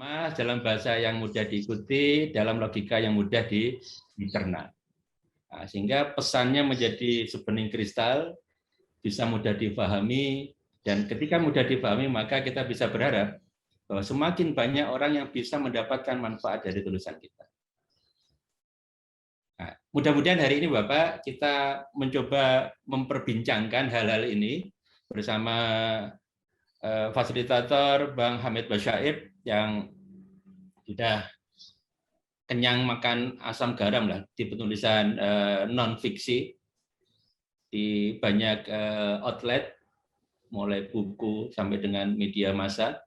dikemas dalam bahasa yang mudah diikuti, dalam logika yang mudah dicerna. Nah, sehingga pesannya menjadi sebening kristal, bisa mudah difahami, dan ketika mudah difahami maka kita bisa berharap bahwa semakin banyak orang yang bisa mendapatkan manfaat dari tulisan kita. Nah, mudah-mudahan hari ini Bapak kita mencoba memperbincangkan hal-hal ini bersama fasilitator Bang Hamid Basyaib yang sudah kenyang makan asam garam lah di penulisan non fiksi di banyak outlet mulai buku sampai dengan media massa,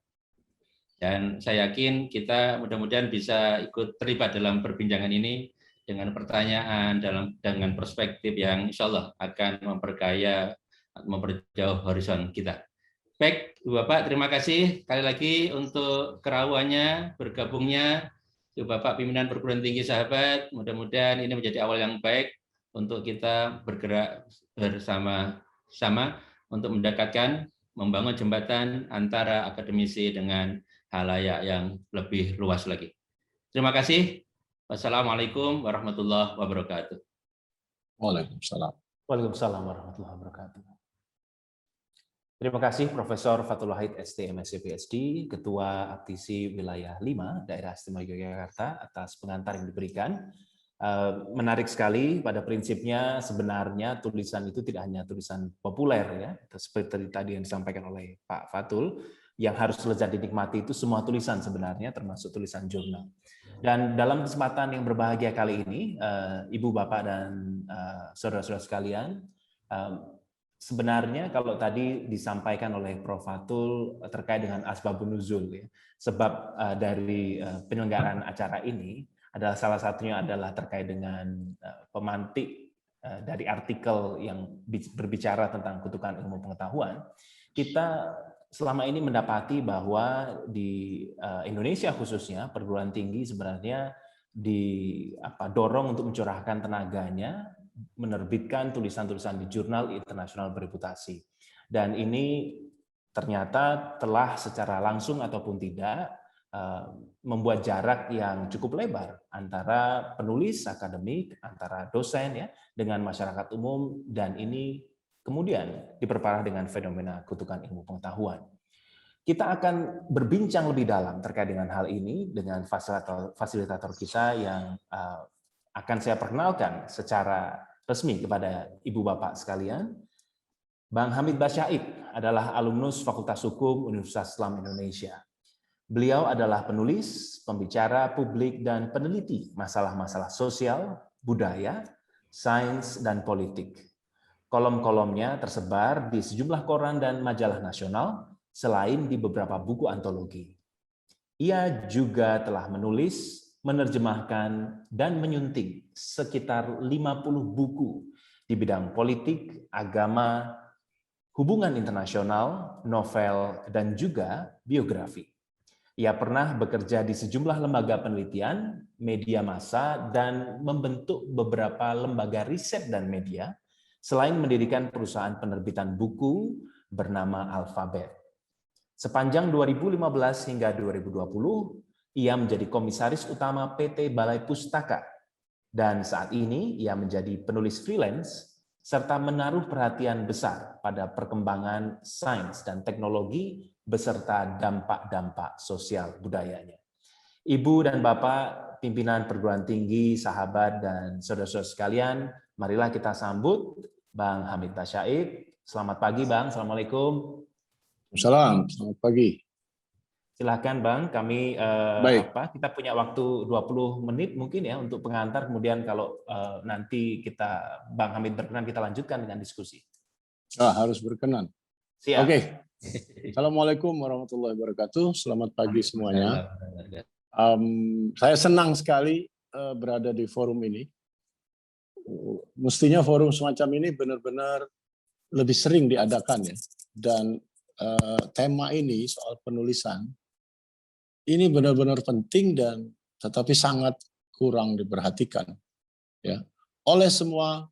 dan saya yakin kita mudah-mudahan bisa ikut terlibat dalam perbincangan ini dengan pertanyaan dengan perspektif yang insya Allah akan memperkaya, memperjauh horizon kita. Baik, Bapak, terima kasih sekali lagi untuk kerawannya, bergabungnya, Bapak pimpinan perguruan tinggi sahabat. Mudah-mudahan ini menjadi awal yang baik untuk kita bergerak bersama-sama untuk mendekatkan, membangun jembatan antara akademisi dengan halayak yang lebih luas lagi. Terima kasih. Wassalamualaikum warahmatullahi wabarakatuh. Waalaikumsalam. Waalaikumsalam warahmatullahi wabarakatuh. Terima kasih Profesor Fathul Wahid ST MSc PhD, Ketua Aptisi Wilayah 5 Daerah Istimewa Yogyakarta atas pengantar yang diberikan. Menarik sekali, pada prinsipnya sebenarnya tulisan itu tidak hanya tulisan populer ya, seperti tadi yang disampaikan oleh Pak Fathul, yang harus lezat dinikmati itu semua tulisan sebenarnya termasuk tulisan jurnal. Dan dalam kesempatan yang berbahagia kali ini, Ibu, Bapak, dan saudara-saudara sekalian, sebenarnya kalau tadi disampaikan oleh Prof. Fathul terkait dengan asbabun nuzul, ya, sebab dari penyelenggaraan acara ini adalah salah satunya adalah terkait dengan pemantik dari artikel yang berbicara tentang kutukan ilmu pengetahuan. Kita selama ini mendapati bahwa di Indonesia khususnya perguruan tinggi sebenarnya didorong untuk mencurahkan tenaganya menerbitkan tulisan-tulisan di jurnal internasional bereputasi. Dan ini ternyata telah secara langsung ataupun tidak membuat jarak yang cukup lebar antara penulis akademik, antara dosen ya dengan masyarakat umum, dan ini kemudian diperparah dengan fenomena kutukan ilmu pengetahuan. Kita akan berbincang lebih dalam terkait dengan hal ini dengan fasilitator kita yang akan saya perkenalkan secara resmi kepada Ibu Bapak sekalian. Bang Hamid Basyaib adalah alumnus Fakultas Hukum Universitas Islam Indonesia. Beliau adalah penulis, pembicara publik, dan peneliti masalah-masalah sosial, budaya, sains, dan politik. Kolom-kolomnya tersebar di sejumlah koran dan majalah nasional, selain di beberapa buku antologi. Ia juga telah menulis, menerjemahkan, dan menyunting sekitar 50 buku di bidang politik, agama, hubungan internasional, novel, dan juga biografi. Ia pernah bekerja di sejumlah lembaga penelitian, media massa, dan membentuk beberapa lembaga riset dan media, selain mendirikan perusahaan penerbitan buku bernama Alfabet. Sepanjang 2015 hingga 2020, ia menjadi komisaris utama PT Balai Pustaka, dan saat ini ia menjadi penulis freelance, serta menaruh perhatian besar pada perkembangan sains dan teknologi beserta dampak-dampak sosial budayanya. Ibu dan Bapak, pimpinan perguruan tinggi, sahabat, dan saudara-saudara sekalian, marilah kita sambut Bang Hamid Basyaib. Selamat pagi, Bang. Assalamualaikum. Selamat pagi. Silakan Bang, kami kita punya waktu 20 menit mungkin ya untuk pengantar, kemudian kalau nanti Bang Hamid berkenan kita lanjutkan dengan diskusi. Harus berkenan. Siap. Oke. Assalamualaikum warahmatullahi wabarakatuh. Selamat pagi semuanya. Saya senang sekali berada di forum ini. Mestinya forum semacam ini benar-benar lebih sering diadakan ya. Dan tema ini soal penulisan ini benar-benar penting dan tetapi sangat kurang diperhatikan ya oleh semua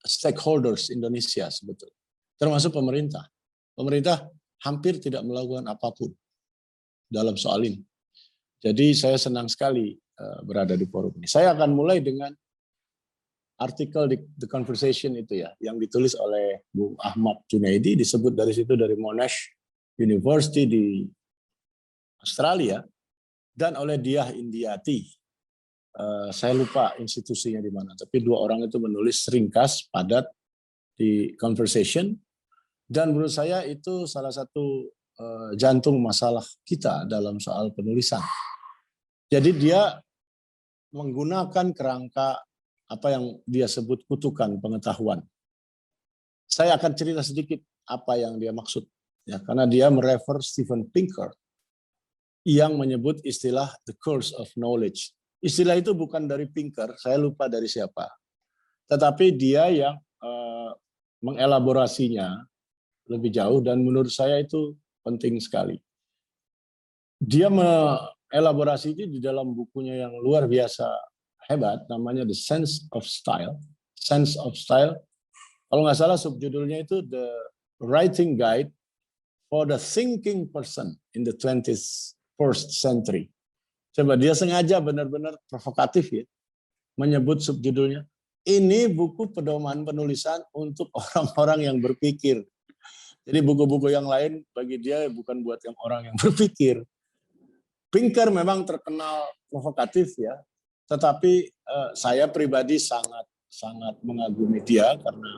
stakeholders Indonesia sebetulnya, termasuk pemerintah. Pemerintah hampir tidak melakukan apapun dalam soal ini. Jadi saya senang sekali berada di forum ini. Saya akan mulai dengan artikel di The Conversation itu ya, yang ditulis oleh Bu Ahmad Junaidi, disebut dari situ dari Monash University di Australia, dan oleh Diah Indiati. Saya lupa institusinya di mana, tapi dua orang itu menulis ringkas, padat di Conversation, dan menurut saya itu salah satu jantung masalah kita dalam soal penulisan. Jadi dia menggunakan kerangka apa yang dia sebut kutukan pengetahuan. Saya akan cerita sedikit apa yang dia maksud, ya, karena dia merefer Steven Pinker yang menyebut istilah the curse of knowledge. Istilah itu bukan dari Pinker, saya lupa dari siapa, tetapi dia yang mengelaborasinya lebih jauh, dan menurut saya itu penting sekali. Dia mengelaborasi itu di dalam bukunya yang luar biasa hebat, namanya The Sense of Style. Sense of Style, kalau nggak salah subjudulnya itu The Writing Guide for the Thinking Person in the 21st Century. Coba, dia sengaja benar-benar provokatif ya, menyebut subjudulnya, ini buku pedoman penulisan untuk orang-orang yang berpikir. Jadi buku-buku yang lain bagi dia bukan buat yang orang yang berpikir. Pinker memang terkenal provokatif ya, tetapi saya pribadi sangat mengagumi dia karena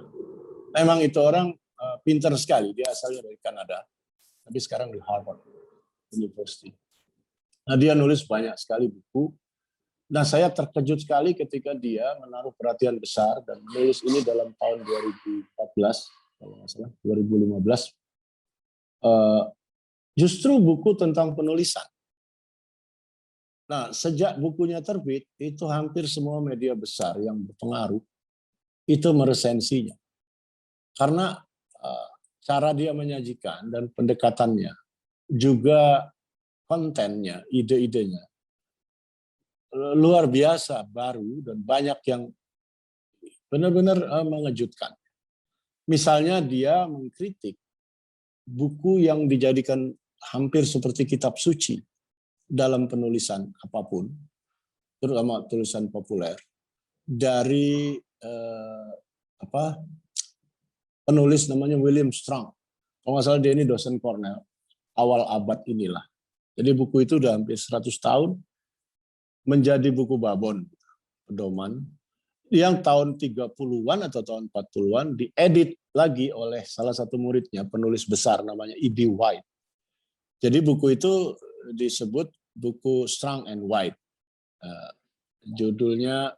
memang itu orang pintar sekali. Dia asalnya dari Kanada, tapi sekarang di Harvard University. Nah, dia nulis banyak sekali buku. Nah, saya terkejut sekali ketika dia menaruh perhatian besar dan menulis ini dalam tahun 2014, kalau nggak salah, 2015. Justru buku tentang penulisan. Nah, sejak bukunya terbit, itu hampir semua media besar yang berpengaruh itu meresensinya. Karena cara dia menyajikan dan pendekatannya, juga kontennya, ide-idenya, luar biasa, baru, dan banyak yang benar-benar mengejutkan. Misalnya dia mengkritik buku yang dijadikan hampir seperti kitab suci dalam penulisan apapun, terutama tulisan populer, dari penulis namanya William Strunk. Kalau nggak salah dia ini dosen Cornell, awal abad inilah. Jadi buku itu udah hampir 100 tahun, menjadi buku babon, pedoman, yang tahun 30-an atau tahun 40-an diedit lagi oleh salah satu muridnya, penulis besar namanya E.B. White. Jadi buku itu disebut buku Strunk and White. Judulnya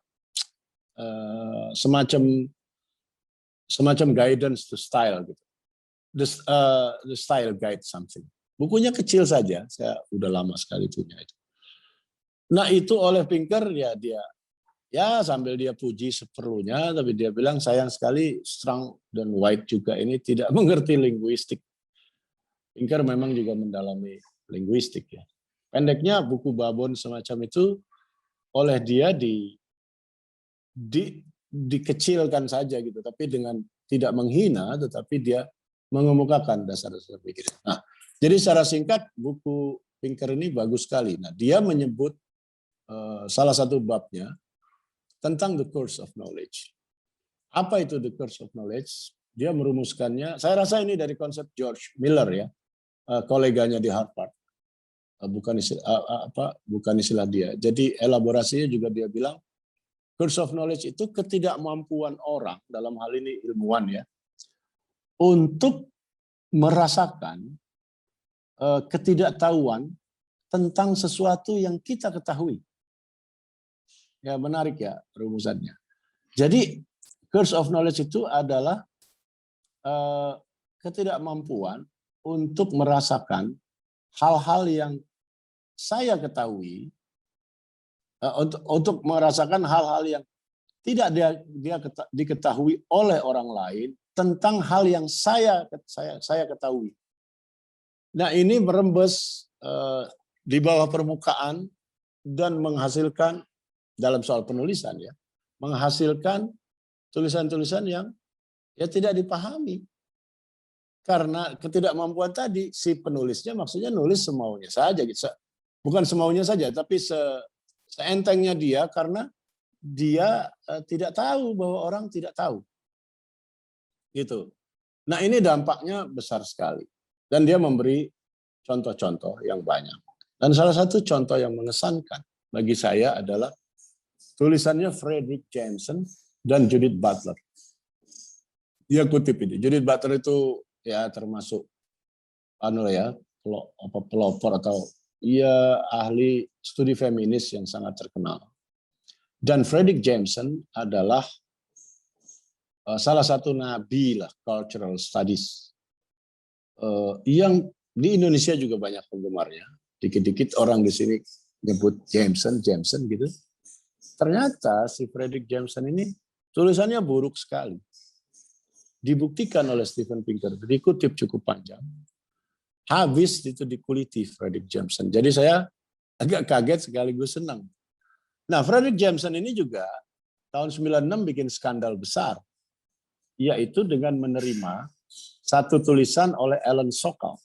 semacam guidance to style gitu. The Style Guide something. Bukunya kecil saja, saya udah lama sekali punya itu. Nah, itu oleh Pinker ya dia sambil dia puji seperlunya, tapi dia bilang sayang sekali Strunk dan White juga ini tidak mengerti linguistik. Pinker memang juga mendalami linguistik ya. Pendeknya buku babon semacam itu oleh dia dikecilkan saja gitu, tapi dengan tidak menghina, tetapi dia mengemukakan dasar-dasar pikiran. Nah, jadi secara singkat buku Pinker ini bagus sekali. Nah, dia menyebut salah satu babnya tentang the curse of knowledge. Apa itu the curse of knowledge? Dia merumuskannya. Saya rasa ini dari konsep George Miller ya, koleganya di Harvard. Bukan istilah dia. Jadi elaborasinya juga dia bilang curse of knowledge itu ketidakmampuan orang, dalam hal ini ilmuwan ya, untuk merasakan ketidaktahuan tentang sesuatu yang kita ketahui. Ya, menarik ya rumusannya. Jadi curse of knowledge itu adalah ketidakmampuan untuk merasakan hal-hal yang saya ketahui, untuk merasakan hal-hal yang tidak dia diketahui oleh orang lain tentang hal yang saya ketahui. Nah, ini merembes di bawah permukaan dan menghasilkan dalam soal penulisan ya, menghasilkan tulisan-tulisan yang ya tidak dipahami. karena ketidakmampuan tadi, si penulisnya maksudnya nulis semaunya saja. Bukan semaunya saja, tapi seentengnya dia karena dia tidak tahu bahwa orang tidak tahu. Gitu. Nah, ini dampaknya besar sekali. Dan dia memberi contoh-contoh yang banyak. Dan salah satu contoh yang mengesankan bagi saya adalah tulisannya Fredric Jameson dan Judith Butler. Dia kutip ini. Judith Butler itu ya termasuk pelopor atau ia ahli studi feminis yang sangat terkenal. Dan Fredric Jameson adalah salah satu nabi lah cultural studies yang di Indonesia juga banyak penggemarnya. Dikit-dikit orang di sini nyebut Jameson gitu. Ternyata si Fredric Jameson ini tulisannya buruk sekali. Dibuktikan oleh Steven Pinker, dikutip cukup panjang. Habis itu dikuliti Fredric Jameson. Jadi saya agak kaget sekaligus senang. Nah, Fredric Jameson ini juga tahun 96 bikin skandal besar, yaitu dengan menerima satu tulisan oleh Alan Sokal,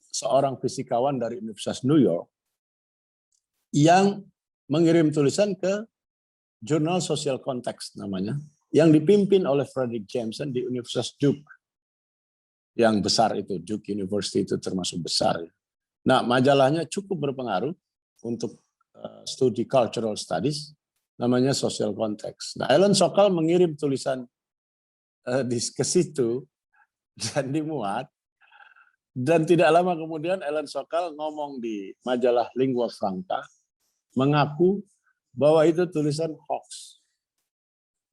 seorang fisikawan dari Universitas New York, yang mengirim tulisan ke jurnal Social Context namanya, yang dipimpin oleh Fredric Jameson di Universitas Duke. Yang besar itu, Duke University itu termasuk besar. Nah, majalahnya cukup berpengaruh untuk studi cultural studies, namanya Social Context. Nah, Alan Sokal mengirim tulisan ke situ dan dimuat. Dan tidak lama kemudian Alan Sokal ngomong di majalah Lingua Franca, mengaku bahwa itu tulisan hoax.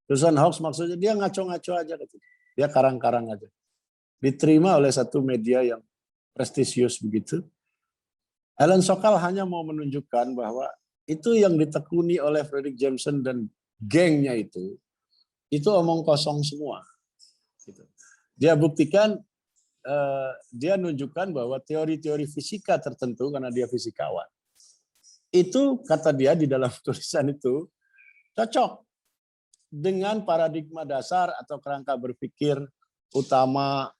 Tulisan hoax maksudnya dia ngaco-ngaco aja. Dia karang-karang aja. Diterima oleh satu media yang prestisius begitu. Alan Sokal hanya mau menunjukkan bahwa itu yang ditekuni oleh Fredric Jameson dan gengnya itu omong kosong semua. Dia buktikan, dia nunjukkan bahwa teori-teori fisika tertentu, karena dia fisikawan, itu kata dia di dalam tulisan itu cocok dengan paradigma dasar atau kerangka berpikir utama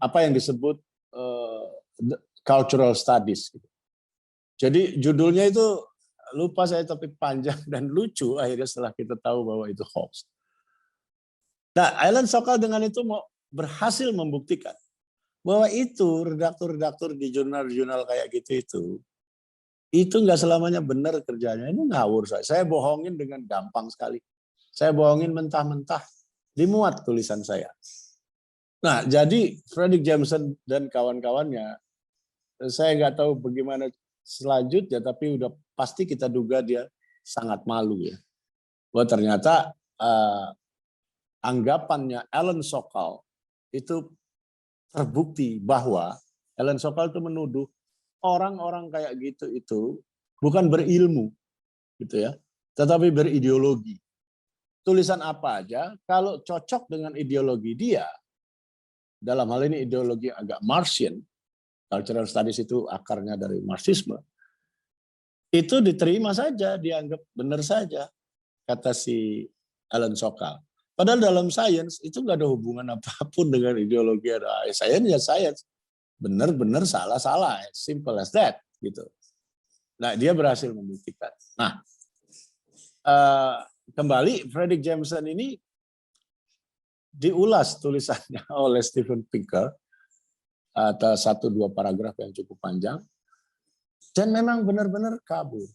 apa yang disebut cultural studies. Jadi judulnya itu lupa saya, tapi panjang dan lucu akhirnya setelah kita tahu bahwa itu hoax. Nah, Alan Sokal dengan itu berhasil membuktikan bahwa itu redaktur-redaktur di jurnal-jurnal kayak gitu itu nggak selamanya benar kerjanya. Ini ngawur saya. Saya bohongin dengan gampang sekali. Saya bohongin mentah-mentah, dimuat tulisan saya. Nah, jadi Fredric Jameson dan kawan-kawannya, saya nggak tahu bagaimana selanjutnya, tapi udah pasti kita duga dia sangat malu ya. Bahwa ternyata anggapannya Alan Sokal itu terbukti bahwa Alan Sokal itu menuduh orang-orang kayak gitu itu bukan berilmu gitu ya, tetapi berideologi. Tulisan apa aja kalau cocok dengan ideologi dia, dalam hal ini ideologi agak Marxian, cultural studies itu akarnya dari Marxisme, itu diterima saja, dianggap benar saja, kata si Alan Sokal. Padahal dalam sains itu nggak ada hubungan apapun dengan ideologi. Ada sains ya sains, benar-benar salah-salah, simple as that gitu. Nah, dia berhasil membuktikan. Nah, kembali Fredric Jameson ini diulas tulisannya oleh Steven Pinker atas 1-2 paragraf yang cukup panjang, dan memang benar-benar kabur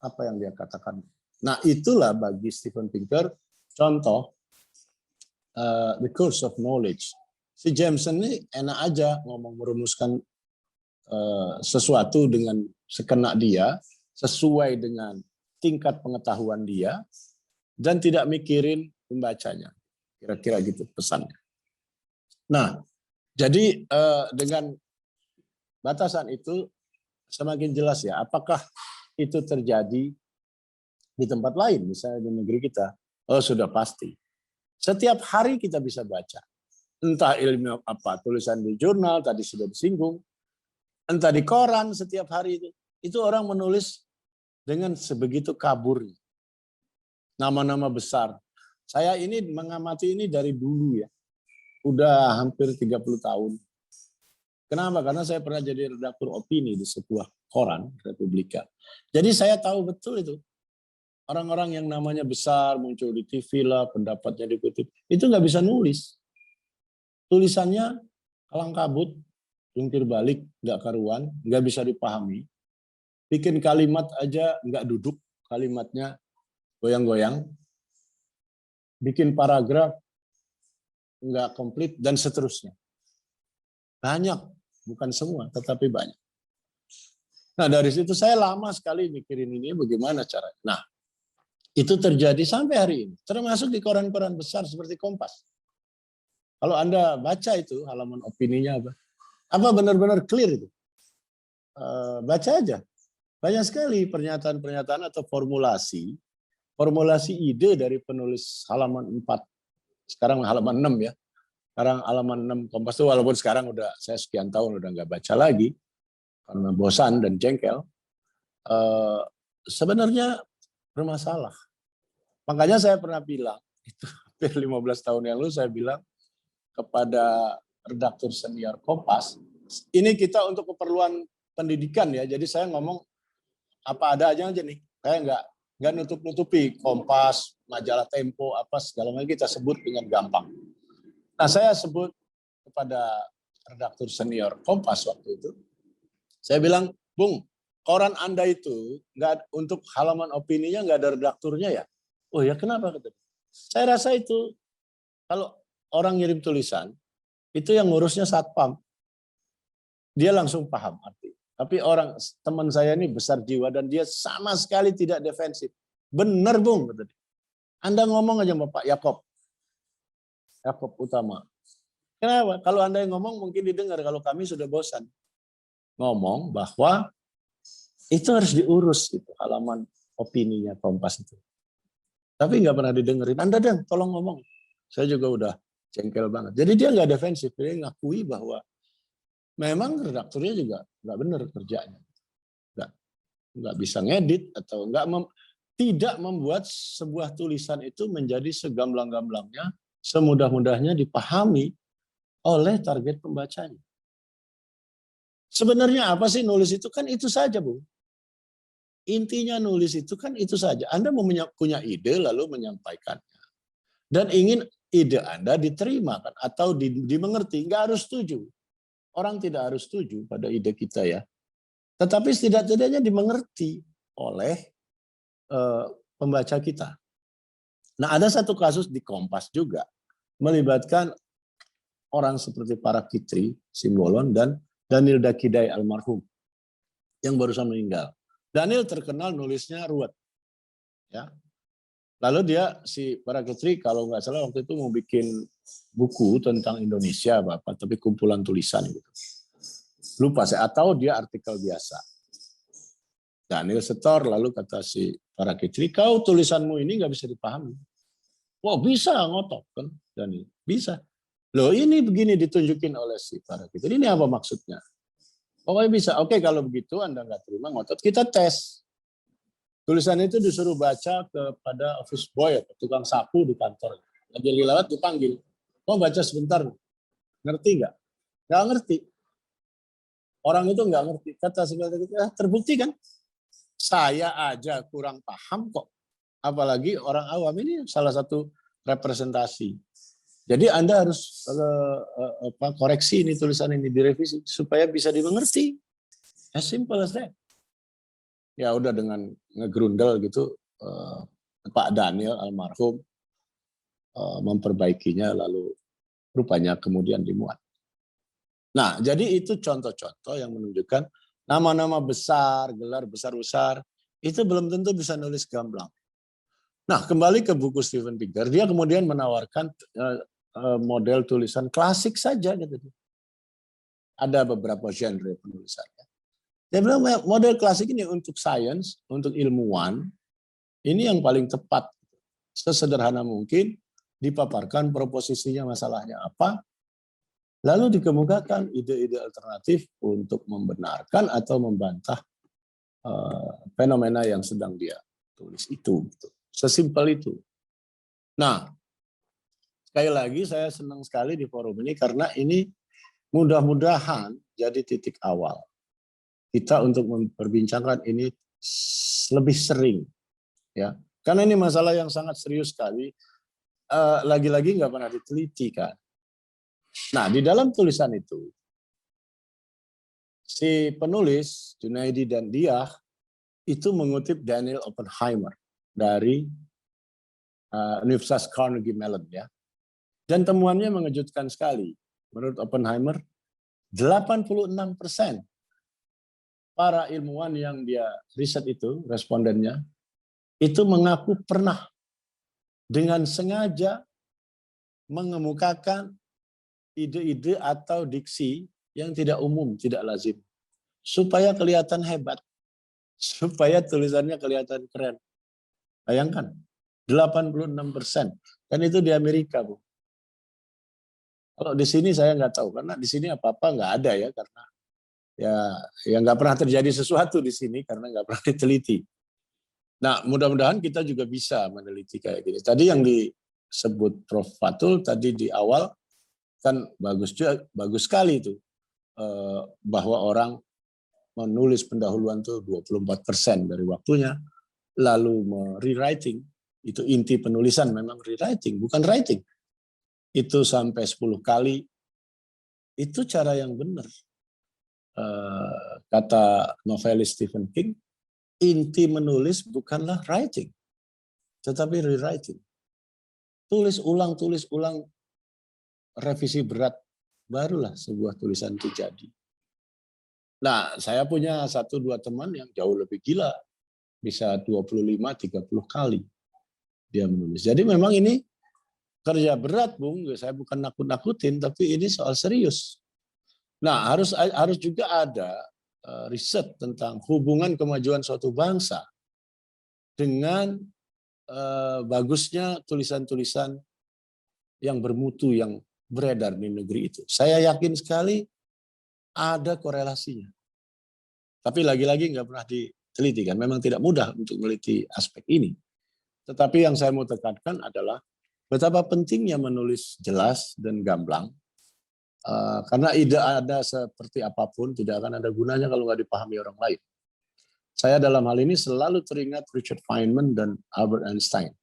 apa yang dia katakan. Nah, itulah bagi Steven Pinker contoh the course of knowledge. Si Jameson ini enak aja ngomong, merumuskan sesuatu dengan sekena dia, sesuai dengan tingkat pengetahuan dia, dan tidak mikirin pembacanya. Kira-kira gitu pesannya. Nah, jadi dengan batasan itu semakin jelas ya, apakah itu terjadi di tempat lain, misalnya di negeri kita. Oh, sudah pasti. Setiap hari kita bisa baca. Entah ilmu apa, tulisan di jurnal, tadi sudah disinggung, entah di koran setiap hari itu orang menulis dengan sebegitu kaburnya. Nama-nama besar. Saya ini mengamati ini dari dulu ya. udah hampir 30 tahun. Kenapa? Karena saya pernah jadi redaktur opini di sebuah koran, Republika. Jadi saya tahu betul itu. Orang-orang yang namanya besar, muncul di TV lah, pendapatnya dikutip. Itu nggak bisa nulis. Tulisannya kalang kabut, jungkir balik, nggak karuan, nggak bisa dipahami. Bikin kalimat aja nggak duduk, kalimatnya goyang-goyang. Bikin paragraf nggak komplit, dan seterusnya. Banyak, bukan semua, tetapi banyak. Nah, dari situ saya lama sekali mikirin ini bagaimana caranya. Nah, itu terjadi sampai hari ini, termasuk di koran-koran besar seperti Kompas. Kalau Anda baca itu halaman opininya apa benar-benar clear itu. Baca aja. Banyak sekali pernyataan-pernyataan atau formulasi ide dari penulis halaman 4. Sekarang halaman 6 ya. Sekarang halaman 6 Kompas itu walaupun sekarang saya sekian tahun udah nggak baca lagi karena bosan dan jengkel, sebenarnya bermasalah. Makanya saya pernah bilang, itu hampir 15 tahun yang lalu saya bilang kepada redaktur senior Kompas, ini kita untuk keperluan pendidikan ya, jadi saya ngomong apa ada aja nih, saya nggak nutup-nutupi Kompas, majalah Tempo, apa segala macam kita sebut dengan gampang. Nah, saya sebut kepada redaktur senior Kompas waktu itu, saya bilang, Bung, koran Anda itu nggak untuk halaman opininya nggak ada redakturnya ya? Oh ya, kenapa? Saya rasa itu kalau orang ngirim tulisan itu yang ngurusnya satpam, dia langsung paham arti. Tapi teman saya ini besar jiwa dan dia sama sekali tidak defensif. Benar, Bung, kata dia. Anda ngomong aja Bapak Yakob Utama. Kenapa? Kalau Anda yang ngomong mungkin didengar, kalau kami sudah bosan ngomong bahwa itu harus diurus gitu, halaman opininya Kompas itu. Tapi nggak pernah didengerin. Anda dong, tolong ngomong. Saya juga udah jengkel banget. Jadi dia nggak defensif, dia ngakui bahwa memang redakturnya juga nggak benar kerjanya, nggak bisa ngedit atau tidak membuat sebuah tulisan itu menjadi segamblang-gamblangnya, semudah-mudahnya dipahami oleh target pembacanya. Sebenarnya apa sih nulis itu? Kan itu saja, Bu. Intinya nulis itu kan itu saja. Anda punya ide lalu menyampaikannya. Dan ingin ide Anda diterima kan atau dimengerti, nggak harus setuju. Orang tidak harus setuju pada ide kita ya. Tetapi setidak-tidaknya dimengerti oleh pembaca kita. Nah, ada satu kasus di Kompas juga melibatkan orang seperti Para Kitri Simbolon dan Daniel Dakidai almarhum yang barusan meninggal. Daniel terkenal nulisnya ruwet. Ya. Lalu si Para Kitri kalau nggak salah waktu itu mau bikin buku tentang Indonesia Bapak, tapi kumpulan tulisan gitu. Lupa saya, atau dia artikel biasa. Daniel setor, lalu kata si Para Kitri, kau tulisanmu ini nggak bisa dipahami. Wah, bisa, ngotot kan Daniel, bisa. Loh, ini begini ditunjukin oleh si Para Kitri, ini apa maksudnya? Pokoknya bisa. Oke, kalau begitu Anda nggak terima ngotot, kita tes. Tulisan itu disuruh baca kepada office boy atau tukang sapu di kantor. Lagi lewat dipanggil. Mau baca sebentar, ngerti nggak? Nggak ngerti. Orang itu nggak ngerti. Kata sebentar itu, terbukti kan? Saya aja kurang paham kok. Apalagi orang awam, ini salah satu representasi. Jadi Anda harus koreksi ini tulisan ini, direvisi supaya bisa dimengerti. As simple as that. Ya udah dengan ngegrundel gitu, Pak Daniel almarhum memperbaikinya, lalu rupanya kemudian dimuat. Nah, jadi itu contoh-contoh yang menunjukkan nama-nama besar, gelar besar-besar, itu belum tentu bisa nulis gamblang. Nah, kembali ke buku Steven Pinker, dia kemudian menawarkan model tulisan klasik saja gitu. Ada beberapa genre penulisannya. Dia bilang model klasik ini untuk sains, untuk ilmuwan, ini yang paling tepat. Sesederhana mungkin, dipaparkan proposisinya masalahnya apa, lalu dikemukakan ide-ide alternatif untuk membenarkan atau membantah fenomena yang sedang dia tulis itu. Sesimpel itu. Nah, sekali lagi saya senang sekali di forum ini karena ini mudah-mudahan jadi titik awal kita untuk memperbincangkan ini lebih sering, ya. Karena ini masalah yang sangat serius sekali. Lagi-lagi nggak pernah diteliti kan. Nah, di dalam tulisan itu si penulis Junaidi dan Diah itu mengutip Daniel Oppenheimer dari Universitas Carnegie Mellon, ya. Dan temuannya mengejutkan sekali. Menurut Oppenheimer, 86% para ilmuwan yang dia riset itu, respondennya, itu mengaku pernah dengan sengaja mengemukakan ide-ide atau diksi yang tidak umum, tidak lazim. Supaya kelihatan hebat. Supaya tulisannya kelihatan keren. Bayangkan, 86%. Dan itu di Amerika, Bu. Kalau di sini saya nggak tahu, karena di sini apa-apa nggak ada ya, karena ya nggak pernah terjadi sesuatu di sini karena nggak pernah diteliti. Nah, mudah-mudahan kita juga bisa meneliti kayak gini. Tadi yang disebut Prof. Fatul tadi di awal kan bagus sekali itu, bahwa orang menulis pendahuluan tuh 24% dari waktunya, lalu rewriting, itu inti penulisan memang rewriting, bukan writing. Itu sampai 10 kali, itu cara yang benar. Kata novelis Stephen King, inti menulis bukanlah writing, tetapi rewriting. Tulis ulang, revisi berat, barulah sebuah tulisan itu jadi. Nah, saya punya 1-2 teman yang jauh lebih gila, bisa 25-30 kali dia menulis. Jadi memang ini kerja berat, Bung. Saya bukan nakut-nakutin, tapi ini soal serius. Nah, harus juga ada riset tentang hubungan kemajuan suatu bangsa dengan bagusnya tulisan-tulisan yang bermutu yang beredar di negeri itu. Saya yakin sekali ada korelasinya. Tapi lagi-lagi nggak pernah diteliti kan. Memang tidak mudah untuk meneliti aspek ini. Tetapi yang saya mau tekankan adalah betapa pentingnya menulis jelas dan gamblang. Karena ide ada seperti apapun tidak akan ada gunanya kalau nggak dipahami orang lain. Saya dalam hal ini selalu teringat Richard Feynman dan Albert Einstein.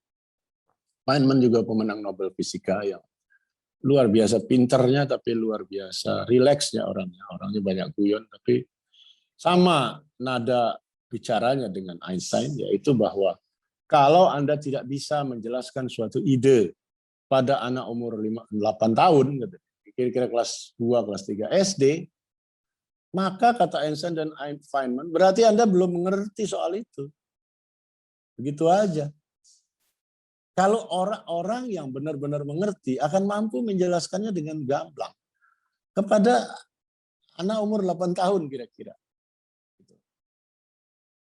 Feynman juga pemenang Nobel Fisika yang luar biasa pinternya, tapi luar biasa rileksnya orangnya. Orangnya banyak guyon, tapi sama nada bicaranya dengan Einstein, yaitu bahwa kalau Anda tidak bisa menjelaskan suatu ide pada anak umur 8 tahun, kira-kira kelas 2, kelas 3 SD, maka kata Einstein dan Feynman, berarti Anda belum mengerti soal itu. Begitu aja. Kalau orang-orang yang benar-benar mengerti akan mampu menjelaskannya dengan gamblang kepada anak umur 8 tahun kira-kira.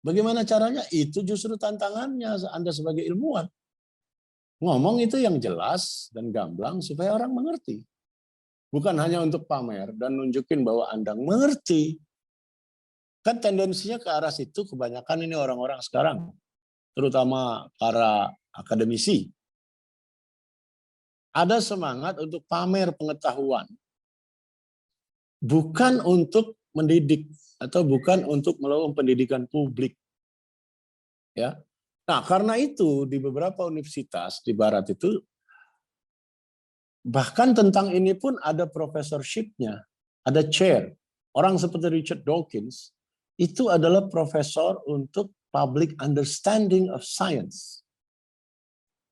Bagaimana caranya? Itu justru tantangannya Anda sebagai ilmuwan. Ngomong itu yang jelas dan gamblang supaya orang mengerti. Bukan hanya untuk pamer dan nunjukin bahwa Anda mengerti. Kan tendensinya ke arah situ kebanyakan ini orang-orang sekarang. Terutama para akademisi. Ada semangat untuk pamer pengetahuan. Bukan untuk mendidik atau bukan untuk melakukan pendidikan publik. Ya. Nah, karena itu di beberapa universitas di barat itu bahkan tentang ini pun ada professorship-nya, ada chair. Orang seperti Richard Dawkins itu adalah profesor untuk public understanding of science.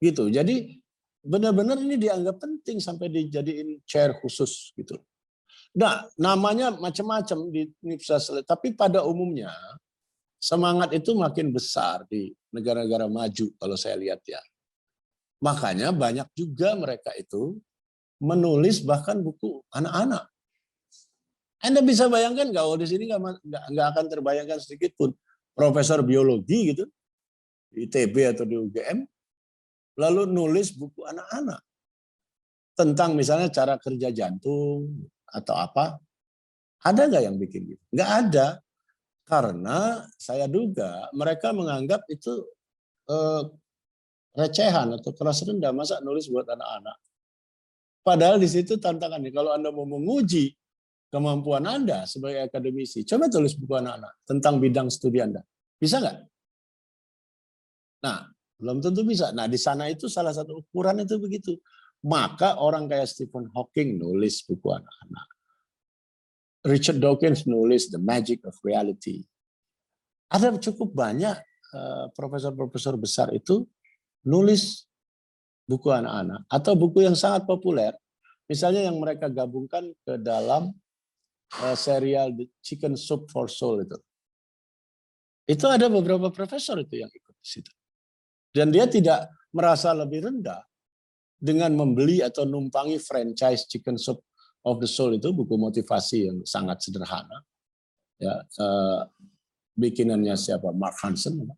Gitu. Jadi benar-benar ini dianggap penting sampai dijadiin chair khusus gitu. Nah, namanya macam-macam di universitas, tapi pada umumnya semangat itu makin besar di negara-negara maju kalau saya lihat ya. Makanya banyak juga mereka itu menulis bahkan buku anak-anak. Anda bisa bayangkan nggak? Di sini nggak akan terbayangkan sedikit pun profesor biologi gitu di ITB atau di UGM lalu nulis buku anak-anak tentang misalnya cara kerja jantung atau apa. Ada nggak yang bikin gitu? Nggak ada. Karena saya duga mereka menganggap itu recehan atau kelas rendah. Masa nulis buat anak-anak? Padahal di situ tantangannya, kalau Anda mau menguji kemampuan Anda sebagai akademisi, coba tulis buku anak-anak tentang bidang studi Anda. Bisa nggak? Nah, belum tentu bisa. Nah, di sana itu salah satu ukuran itu begitu. Maka orang kayak Stephen Hawking nulis buku anak-anak. Richard Dawkins nulis The Magic of Reality. Ada cukup banyak profesor-profesor besar itu nulis buku anak-anak atau buku yang sangat populer, misalnya yang mereka gabungkan ke dalam serial The Chicken Soup for Soul itu. Itu ada beberapa profesor itu yang ikut di situ. Dan dia tidak merasa lebih rendah dengan membeli atau numpangi franchise Chicken Soup of the Soul itu, buku motivasi yang sangat sederhana. Ya, bikinannya siapa? Mark Hansen.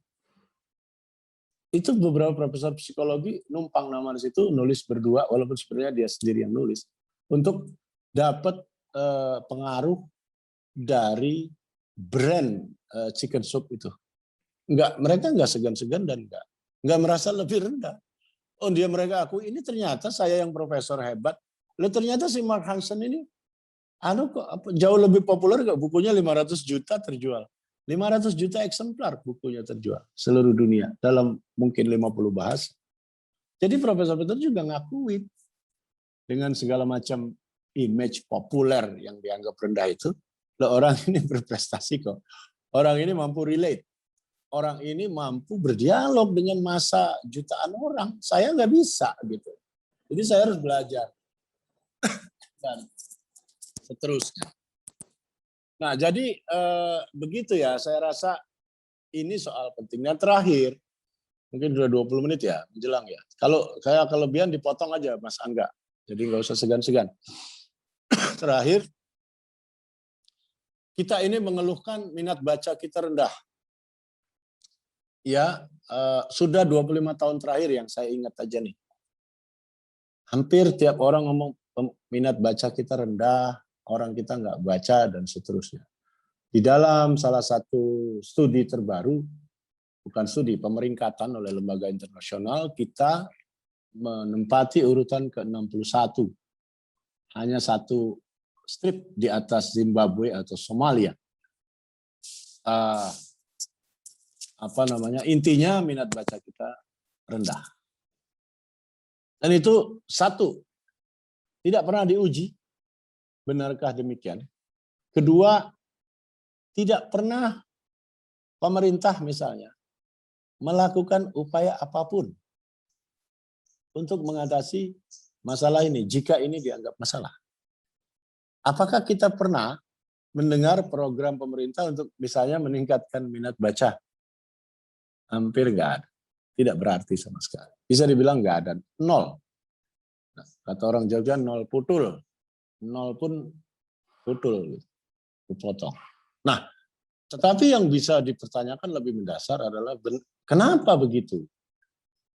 Itu beberapa profesor psikologi numpang nama di situ, nulis berdua, walaupun sebenarnya dia sendiri yang nulis, untuk dapat pengaruh dari brand chicken soup itu. Mereka nggak segan-segan dan nggak merasa lebih rendah. Oh, mereka akui ini ternyata saya yang profesor hebat. Lalu ternyata si Mark Hansen ini jauh lebih populer, bukunya 500 juta terjual. 500 juta eksemplar bukunya terjual seluruh dunia dalam mungkin 50 bahasa. Jadi Profesor Peter juga ngakuin dengan segala macam image populer yang dianggap rendah itu, orang ini berprestasi kok. Orang ini mampu relate. Orang ini mampu berdialog dengan massa jutaan orang. Saya nggak bisa gitu. Jadi saya harus belajar. Dan seterusnya. Nah, jadi begitu ya, saya rasa ini soal pentingnya. Terakhir, mungkin sudah 20 menit ya, menjelang ya. Kalau saya kelebihan dipotong aja, Mas Angga. Jadi nggak usah segan-segan. Terakhir, kita ini mengeluhkan minat baca kita rendah. Ya, sudah 25 tahun terakhir yang saya ingat aja nih. Hampir tiap orang ngomong minat baca kita rendah, orang kita nggak baca, dan seterusnya. Di dalam salah satu studi terbaru, bukan studi, pemeringkatan oleh lembaga internasional, kita menempati urutan ke-61. Hanya satu strip di atas Zimbabwe atau Somalia. Intinya minat baca kita rendah. Dan itu satu, tidak pernah diuji. Benarkah demikian? Kedua, tidak pernah pemerintah misalnya melakukan upaya apapun untuk mengatasi masalah ini, jika ini dianggap masalah. Apakah kita pernah mendengar program pemerintah untuk misalnya meningkatkan minat baca? Hampir nggak ada. Tidak berarti sama sekali. Bisa dibilang nggak ada. Nol. Nah, kata orang Jogja, nol putul. Nol pun putul. Dipotong. Nah, tetapi yang bisa dipertanyakan lebih mendasar adalah kenapa begitu?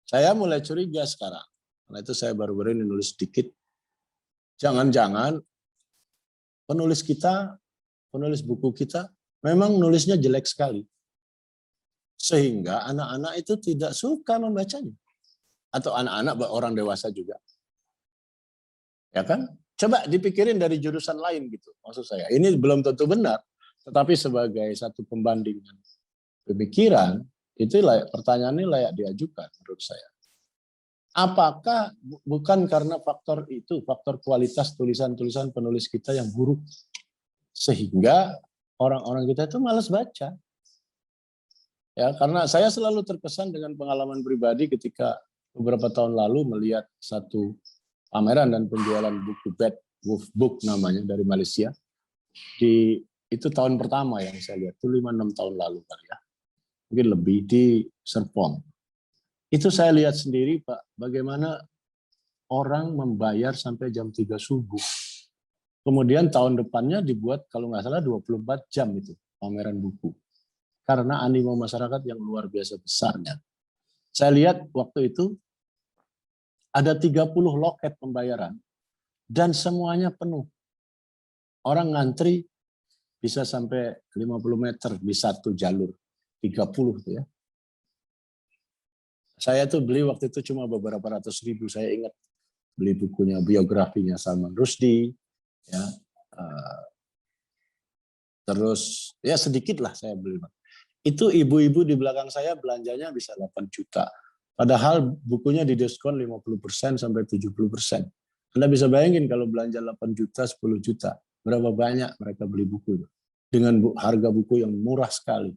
Saya mulai curiga sekarang. Karena itu saya baru-baru ini nulis sedikit. Jangan-jangan penulis buku kita, memang nulisnya jelek sekali. Sehingga anak-anak itu tidak suka membacanya. Atau anak-anak, orang dewasa juga. Ya kan? Coba dipikirin dari jurusan lain gitu. Maksud saya, ini belum tentu benar. Tetapi sebagai satu pembandingan pemikiran, itu pertanyaan ini layak diajukan menurut saya. Apakah bukan karena faktor itu, faktor kualitas tulisan-tulisan penulis kita yang buruk, sehingga orang-orang kita itu malas baca? Ya, karena saya selalu terkesan dengan pengalaman pribadi ketika beberapa tahun lalu melihat satu pameran dan penjualan buku Bad Wolf Book namanya dari Malaysia. Itu tahun pertama yang saya lihat, itu 5-6 tahun lalu kali ya. Mungkin lebih, di Serpong. Itu saya lihat sendiri Pak, bagaimana orang membayar sampai jam 3 subuh. Kemudian tahun depannya dibuat kalau nggak salah 24 jam itu pameran buku. Karena animo masyarakat yang luar biasa besarnya. Saya lihat waktu itu ada 30 loket pembayaran dan semuanya penuh. Orang ngantri bisa sampai 50 meter di satu jalur, 30 tuh ya. Saya tuh beli waktu itu cuma beberapa ratus ribu, saya ingat. beli bukunya, biografinya Salman Rushdie, ya. Terus ya sedikit lah saya beli. Itu ibu-ibu di belakang saya belanjanya bisa 8 juta. Padahal bukunya didiskon 50% sampai 70%. Anda bisa bayangin kalau belanja 8 juta, 10 juta, berapa banyak mereka beli buku dengan harga buku yang murah sekali.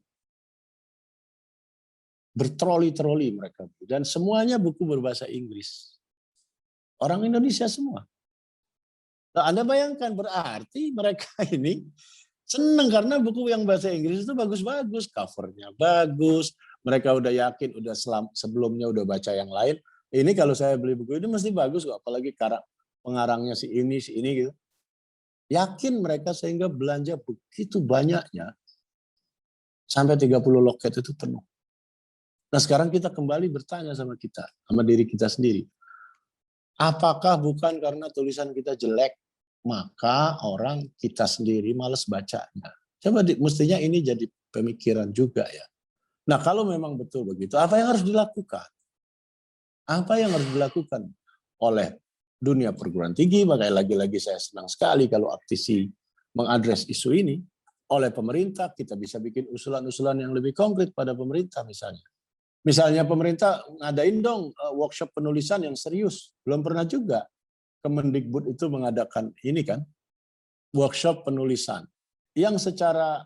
Bertroli-troli mereka. Dan semuanya buku berbahasa Inggris. Orang Indonesia semua. Nah, Anda bayangkan berarti mereka ini senang karena buku yang bahasa Inggris itu bagus-bagus, covernya bagus, mereka udah yakin, udah sebelumnya udah baca yang lain. Ini kalau saya beli buku ini mesti bagus kok, apalagi pengarangnya si ini gitu. Yakin mereka sehingga belanja begitu banyaknya, sampai 30 loket itu penuh. Nah sekarang kita kembali bertanya sama diri kita sendiri. Apakah bukan karena tulisan kita jelek, maka orang kita sendiri malas bacanya? Coba mestinya ini jadi pemikiran juga ya. Nah kalau memang betul begitu, apa yang harus dilakukan? Apa yang harus dilakukan oleh dunia perguruan tinggi? Makanya lagi-lagi saya senang sekali kalau Aktisi mengadres isu ini. Oleh pemerintah, kita bisa bikin usulan-usulan yang lebih konkret pada pemerintah misalnya. Misalnya pemerintah ngadain dong workshop penulisan yang serius. Belum pernah juga Kemendikbud itu mengadakan ini kan, workshop penulisan yang secara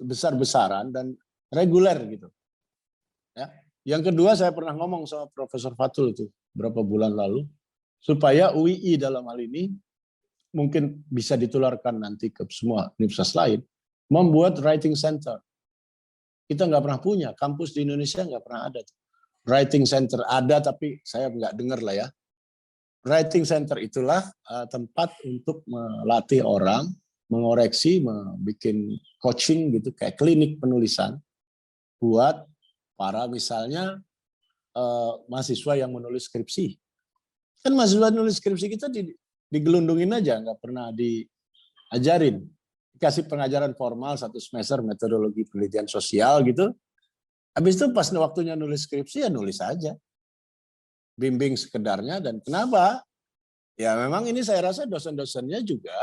besar-besaran dan reguler gitu. Ya. Yang kedua saya pernah ngomong sama Profesor Fatul itu berapa bulan lalu, supaya UII dalam hal ini mungkin bisa ditularkan nanti ke semua universitas lain, membuat writing center. Kita nggak pernah punya, kampus di Indonesia nggak pernah ada. Writing center ada, tapi saya nggak dengar lah ya. Writing center itulah tempat untuk melatih orang, mengoreksi, membuat coaching gitu, kayak klinik penulisan, buat para misalnya mahasiswa yang menulis skripsi. Kan mahasiswa nulis skripsi kita digelundungin aja, nggak pernah diajarin. Dikasih pengajaran formal 1 semester metodologi penelitian sosial gitu. Habis itu pas waktunya nulis skripsi ya nulis aja. Bimbing sekedarnya. Dan kenapa? Ya memang ini saya rasa dosen-dosennya juga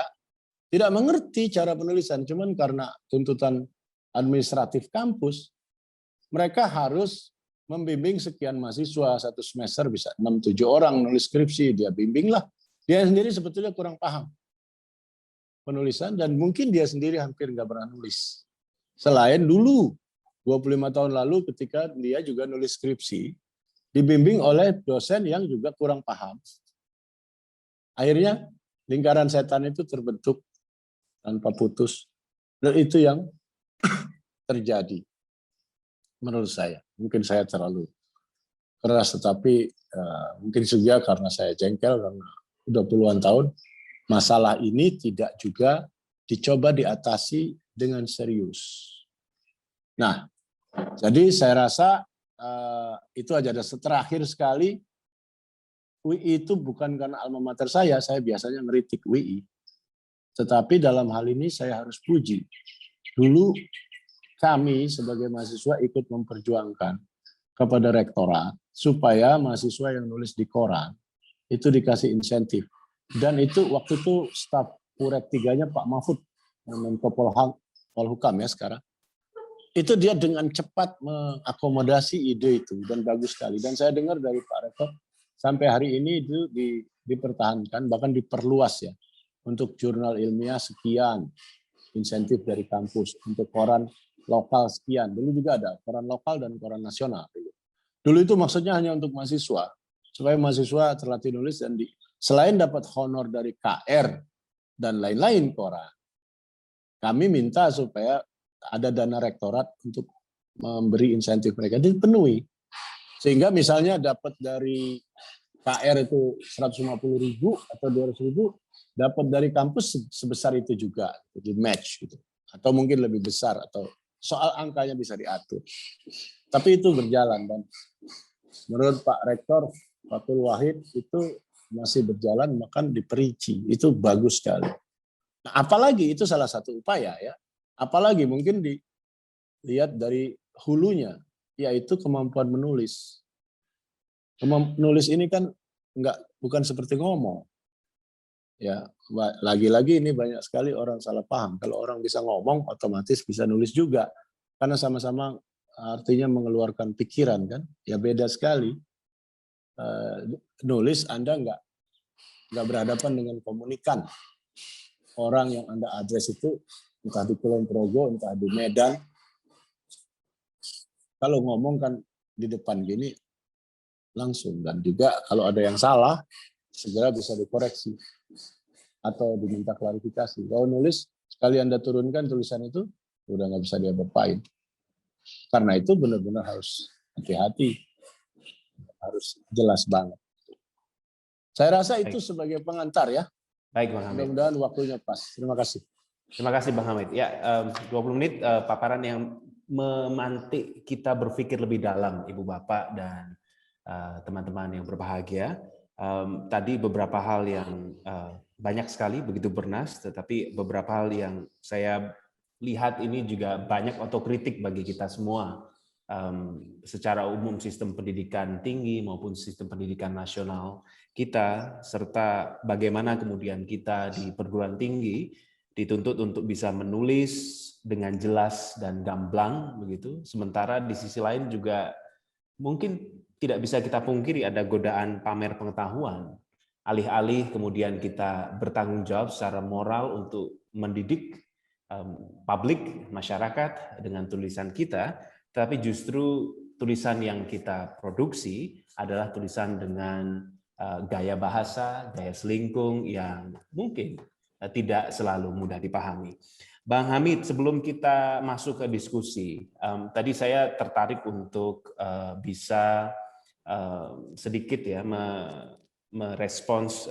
tidak mengerti cara penulisan. Cuman karena tuntutan administratif kampus, mereka harus membimbing sekian mahasiswa 1 semester bisa 6-7 orang nulis skripsi. Dia bimbing lah. Dia sendiri sebetulnya kurang paham penulisan dan mungkin dia sendiri hampir nggak pernah nulis. Selain dulu 25 tahun lalu ketika dia juga nulis skripsi dibimbing oleh dosen yang juga kurang paham. Akhirnya lingkaran setan itu terbentuk tanpa putus. Dan itu yang terjadi menurut saya. Mungkin saya terlalu keras, tetapi mungkin juga karena saya jengkel karena udah puluhan tahun masalah ini tidak juga dicoba diatasi dengan serius. Nah, jadi saya rasa itu aja. Terakhir sekali, UI itu bukan karena alma mater saya biasanya ngeritik UI. Tetapi dalam hal ini saya harus puji. Dulu kami sebagai mahasiswa ikut memperjuangkan kepada rektorat supaya mahasiswa yang nulis di koran itu dikasih insentif. Dan itu waktu itu staf Purek 3-nya Pak Mahfud, Menko Polhukam ya sekarang. Itu dia dengan cepat mengakomodasi ide itu dan bagus sekali. Dan saya dengar dari Pak Rektor sampai hari ini itu dipertahankan bahkan diperluas ya. Untuk jurnal ilmiah sekian insentif dari kampus, untuk koran lokal sekian. Dulu juga ada koran lokal dan koran nasional. Dulu itu maksudnya hanya untuk mahasiswa supaya mahasiswa terlatih nulis dan selain dapat honor dari KR dan lain-lain koran, kami minta supaya ada dana rektorat untuk memberi insentif mereka dipenuhi. Sehingga misalnya dapat dari KR itu 150.000 atau 200.000, dapat dari kampus sebesar itu juga, jadi match gitu. Atau mungkin lebih besar atau soal angkanya bisa diatur. Tapi itu berjalan dan menurut Pak Rektor Fatul Wahid itu masih berjalan, makan diperinci. Itu bagus sekali. Nah, apalagi itu salah satu upaya ya. Apalagi mungkin dilihat dari hulunya, yaitu kemampuan menulis. Menulis ini kan bukan seperti ngomong. Ya, lagi-lagi ini banyak sekali orang salah paham. Kalau orang bisa ngomong, otomatis bisa nulis juga. Karena sama-sama artinya mengeluarkan pikiran kan. Ya beda sekali. Nulis Anda nggak berhadapan dengan komunikan. Orang yang Anda address itu entah di Kulon Progo, entah di Medan. Kalau ngomong kan di depan gini langsung, dan juga kalau ada yang salah segera bisa dikoreksi atau diminta klarifikasi. Kalau nulis sekali Anda turunkan tulisan itu udah nggak bisa dia apain. Karena itu benar-benar harus hati-hati, harus jelas banget. Saya rasa itu sebagai pengantar ya. Baik Bang Hamid. Mudah-mudahan waktunya pas. Terima kasih. Terima kasih Bang Hamid. Ya, 20 menit paparan yang memantik kita berpikir lebih dalam, Ibu Bapak dan teman-teman yang berbahagia. Tadi beberapa hal yang banyak sekali, begitu bernas, tetapi beberapa hal yang saya lihat ini juga banyak otokritik bagi kita semua. Secara umum sistem pendidikan tinggi maupun sistem pendidikan nasional kita, serta bagaimana kemudian kita di perguruan tinggi dituntut untuk bisa menulis dengan jelas dan gamblang begitu. Sementara di sisi lain juga mungkin tidak bisa kita pungkiri ada godaan pamer pengetahuan. Alih-alih kemudian kita bertanggung jawab secara moral untuk mendidik publik, masyarakat dengan tulisan kita, tapi justru tulisan yang kita produksi adalah tulisan dengan gaya bahasa, gaya selingkung yang mungkin tidak selalu mudah dipahami. Bang Hamid, sebelum kita masuk ke diskusi, tadi saya tertarik untuk bisa sedikit ya merespons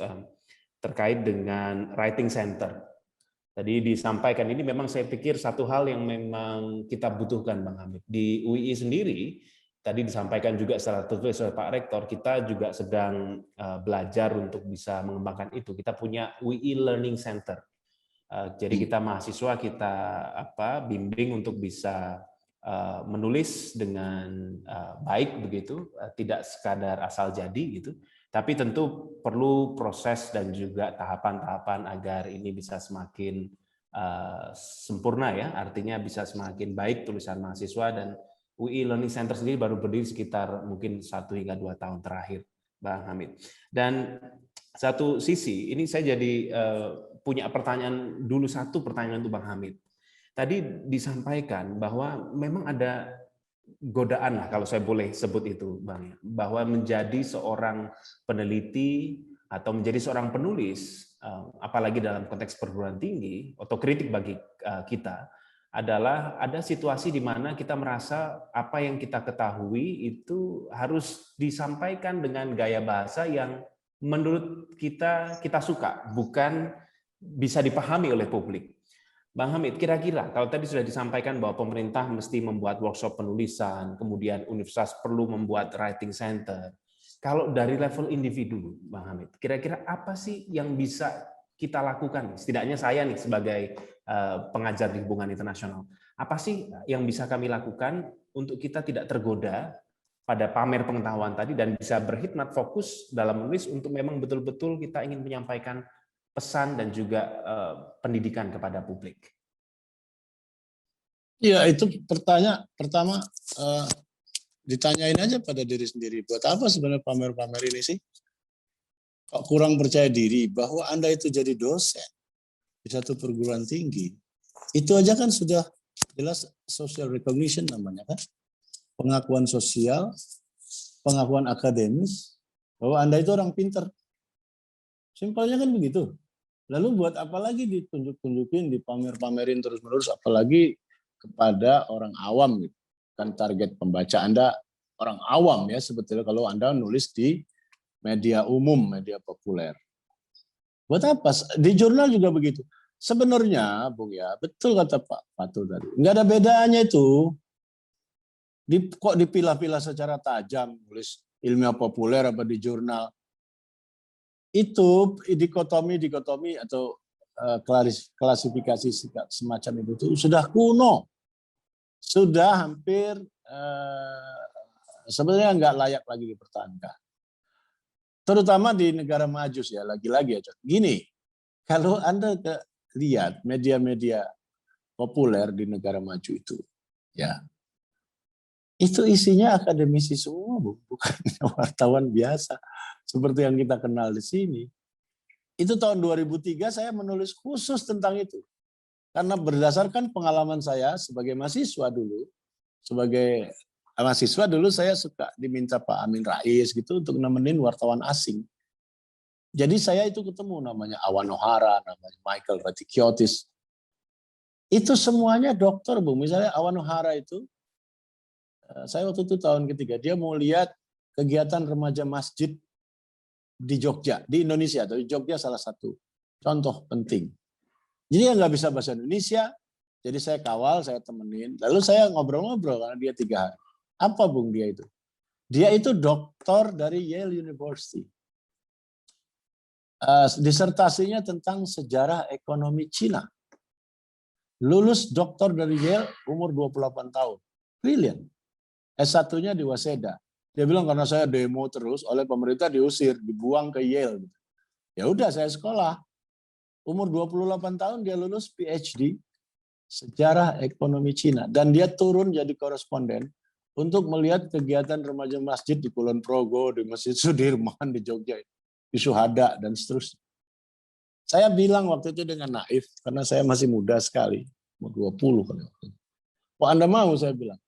terkait dengan writing center. Tadi disampaikan ini memang saya pikir satu hal yang memang kita butuhkan Bang Hamid. Di UI sendiri, tadi disampaikan juga secara tertulis oleh Pak Rektor, kita juga sedang belajar untuk bisa mengembangkan itu. Kita punya UI Learning Center. Jadi kita mahasiswa kita bimbing untuk bisa menulis dengan baik begitu, tidak sekadar asal jadi gitu. Tapi tentu perlu proses dan juga tahapan-tahapan agar ini bisa semakin sempurna ya, artinya bisa semakin baik tulisan mahasiswa. Dan UI Learning Center sendiri baru berdiri sekitar mungkin 1 hingga 2 tahun terakhir, Bang Hamid. Dan satu sisi ini saya jadi punya pertanyaan dulu, satu pertanyaan untuk Bang Hamid. Tadi disampaikan bahwa memang ada godaan lah kalau saya boleh sebut itu Bang, bahwa menjadi seorang peneliti atau menjadi seorang penulis, apalagi dalam konteks perguruan tinggi, otokritik bagi kita adalah ada situasi di mana kita merasa apa yang kita ketahui itu harus disampaikan dengan gaya bahasa yang menurut kita suka, bukan bisa dipahami oleh publik. Bang Hamid, kira-kira kalau tadi sudah disampaikan bahwa pemerintah mesti membuat workshop penulisan, kemudian universitas perlu membuat writing center. Kalau dari level individu, Bang Hamid, kira-kira apa sih yang bisa kita lakukan? Setidaknya saya nih sebagai pengajar di hubungan internasional, apa sih yang bisa kami lakukan untuk kita tidak tergoda pada pamer pengetahuan tadi dan bisa berkhidmat fokus dalam menulis untuk memang betul-betul kita ingin menyampaikan pesan dan juga pendidikan kepada publik? Ya, itu pertama ditanyain aja pada diri sendiri, buat apa sebenarnya pamer-pamer ini sih? Kok kurang percaya diri bahwa Anda itu jadi dosen di satu perguruan tinggi, itu aja kan sudah jelas social recognition namanya kan? Pengakuan sosial, pengakuan akademis, bahwa Anda itu orang pinter. Simpelnya kan begitu. Lalu buat apa lagi ditunjuk-tunjukin, dipamer-pamerin terus-menerus, apalagi kepada orang awam gitu. Kan target pembaca Anda orang awam ya sebetulnya kalau Anda nulis di media umum, media populer. Buat apa? Di jurnal juga begitu. Sebenarnya, Bung ya, betul kata Pak Fatul tadi. Nggak ada bedanya itu. Kok dipilah-pilah secara tajam, nulis ilmiah populer apa di jurnal. Itu dikotomi atau klasifikasi semacam itu sudah kuno, sudah hampir sebenarnya nggak layak lagi dipertahankan. terutama di negara maju ya, lagi-lagi ya. Gini, kalau Anda lihat media-media populer di negara maju itu, ya, itu isinya akademisi semua, bukan wartawan biasa seperti yang kita kenal di sini. Itu tahun 2003 saya menulis khusus tentang itu. Karena berdasarkan pengalaman saya sebagai mahasiswa dulu, saya suka diminta Pak Amin Rais gitu untuk nemenin wartawan asing. Jadi saya itu ketemu namanya Awan O'Hara, namanya Michael Vatikiotis. Itu semuanya dokter, Bu. Misalnya Awan O'Hara itu, saya waktu itu tahun ketiga, dia mau lihat kegiatan remaja masjid di Jogja, di Indonesia, atau di Jogja salah satu contoh penting. Jadi yang nggak bisa bahasa Indonesia, jadi saya kawal, saya temenin. Lalu saya ngobrol-ngobrol karena dia 3 hari. Apa Bung dia itu? Dia itu doktor dari Yale University. Disertasinya tentang sejarah ekonomi Cina. Lulus doktor dari Yale umur 28 tahun. Brilliant. S1-nya di Waseda. Dia bilang karena saya demo terus oleh pemerintah diusir, dibuang ke Yale. Ya udah saya sekolah. Umur 28 tahun dia lulus PhD sejarah ekonomi Cina. Dan dia turun jadi koresponden untuk melihat kegiatan remaja masjid di Kulon Progo, di Masjid Sudirman, di Jogja, di Syuhada, dan seterusnya. Saya bilang waktu itu dengan naif, karena saya masih muda sekali, umur 20 kali waktu itu. Oh Anda mau, saya bilang.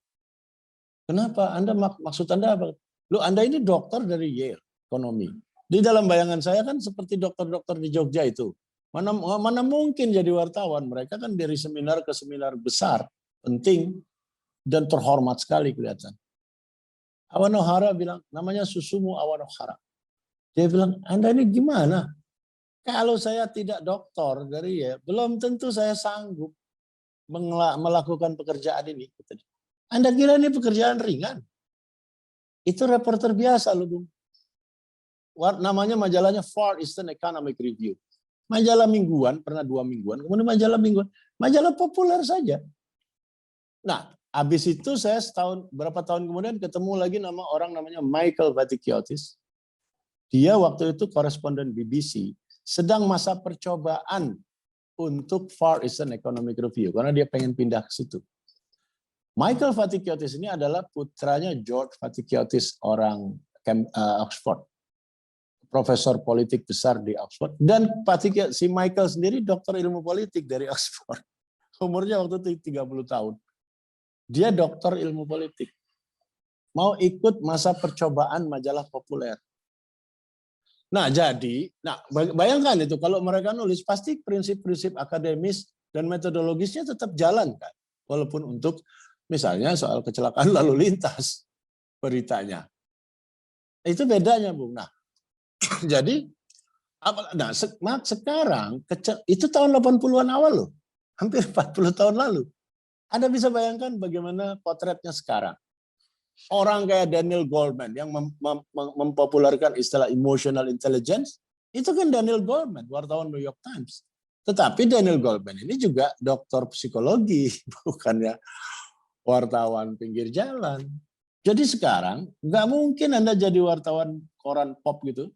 Kenapa? Anda maksud Anda apa? Loh Anda ini dokter dari Yale, ekonomi. Di dalam bayangan saya kan seperti dokter-dokter di Jogja itu. Mana mungkin jadi wartawan, mereka kan dari seminar ke seminar besar, penting, dan terhormat sekali kelihatan. Awan O'Hara bilang, namanya Susumu Awan O'Hara. Dia bilang, Anda ini gimana? Kalau saya tidak doktor dari ya, belum tentu saya sanggup melakukan pekerjaan ini. Anda kira ini pekerjaan ringan? Itu reporter biasa loh, Bung. Namanya majalahnya Far Eastern Economic Review. Majalah mingguan, pernah 2 mingguan, kemudian majalah mingguan. Majalah populer saja. Nah, habis itu saya berapa tahun kemudian ketemu lagi orang namanya Michael Vatikiotis. Dia waktu itu koresponden BBC, sedang masa percobaan untuk Far Eastern Economic Review, karena dia pengen pindah ke situ. Michael Vatikiotis ini adalah putranya George Vatikiotis, orang Oxford. Profesor politik besar di Oxford. Dan si Michael sendiri dokter ilmu politik dari Oxford. Umurnya waktu itu 30 tahun. Dia dokter ilmu politik. Mau ikut masa percobaan majalah populer. Nah bayangkan itu kalau mereka nulis pasti prinsip-prinsip akademis dan metodologisnya tetap jalan kan. Walaupun untuk misalnya soal kecelakaan lalu lintas beritanya. Itu bedanya, Bung. Nah, jadi sekarang itu tahun 80-an awal loh. Hampir 40 tahun lalu. Anda bisa bayangkan bagaimana potretnya sekarang. Orang kayak Daniel Goleman yang mempopulerkan istilah emotional intelligence, itu kan Daniel Goleman, wartawan New York Times. Tetapi Daniel Goleman ini juga doktor psikologi, bukannya wartawan pinggir jalan. Jadi sekarang nggak mungkin Anda jadi wartawan koran pop gitu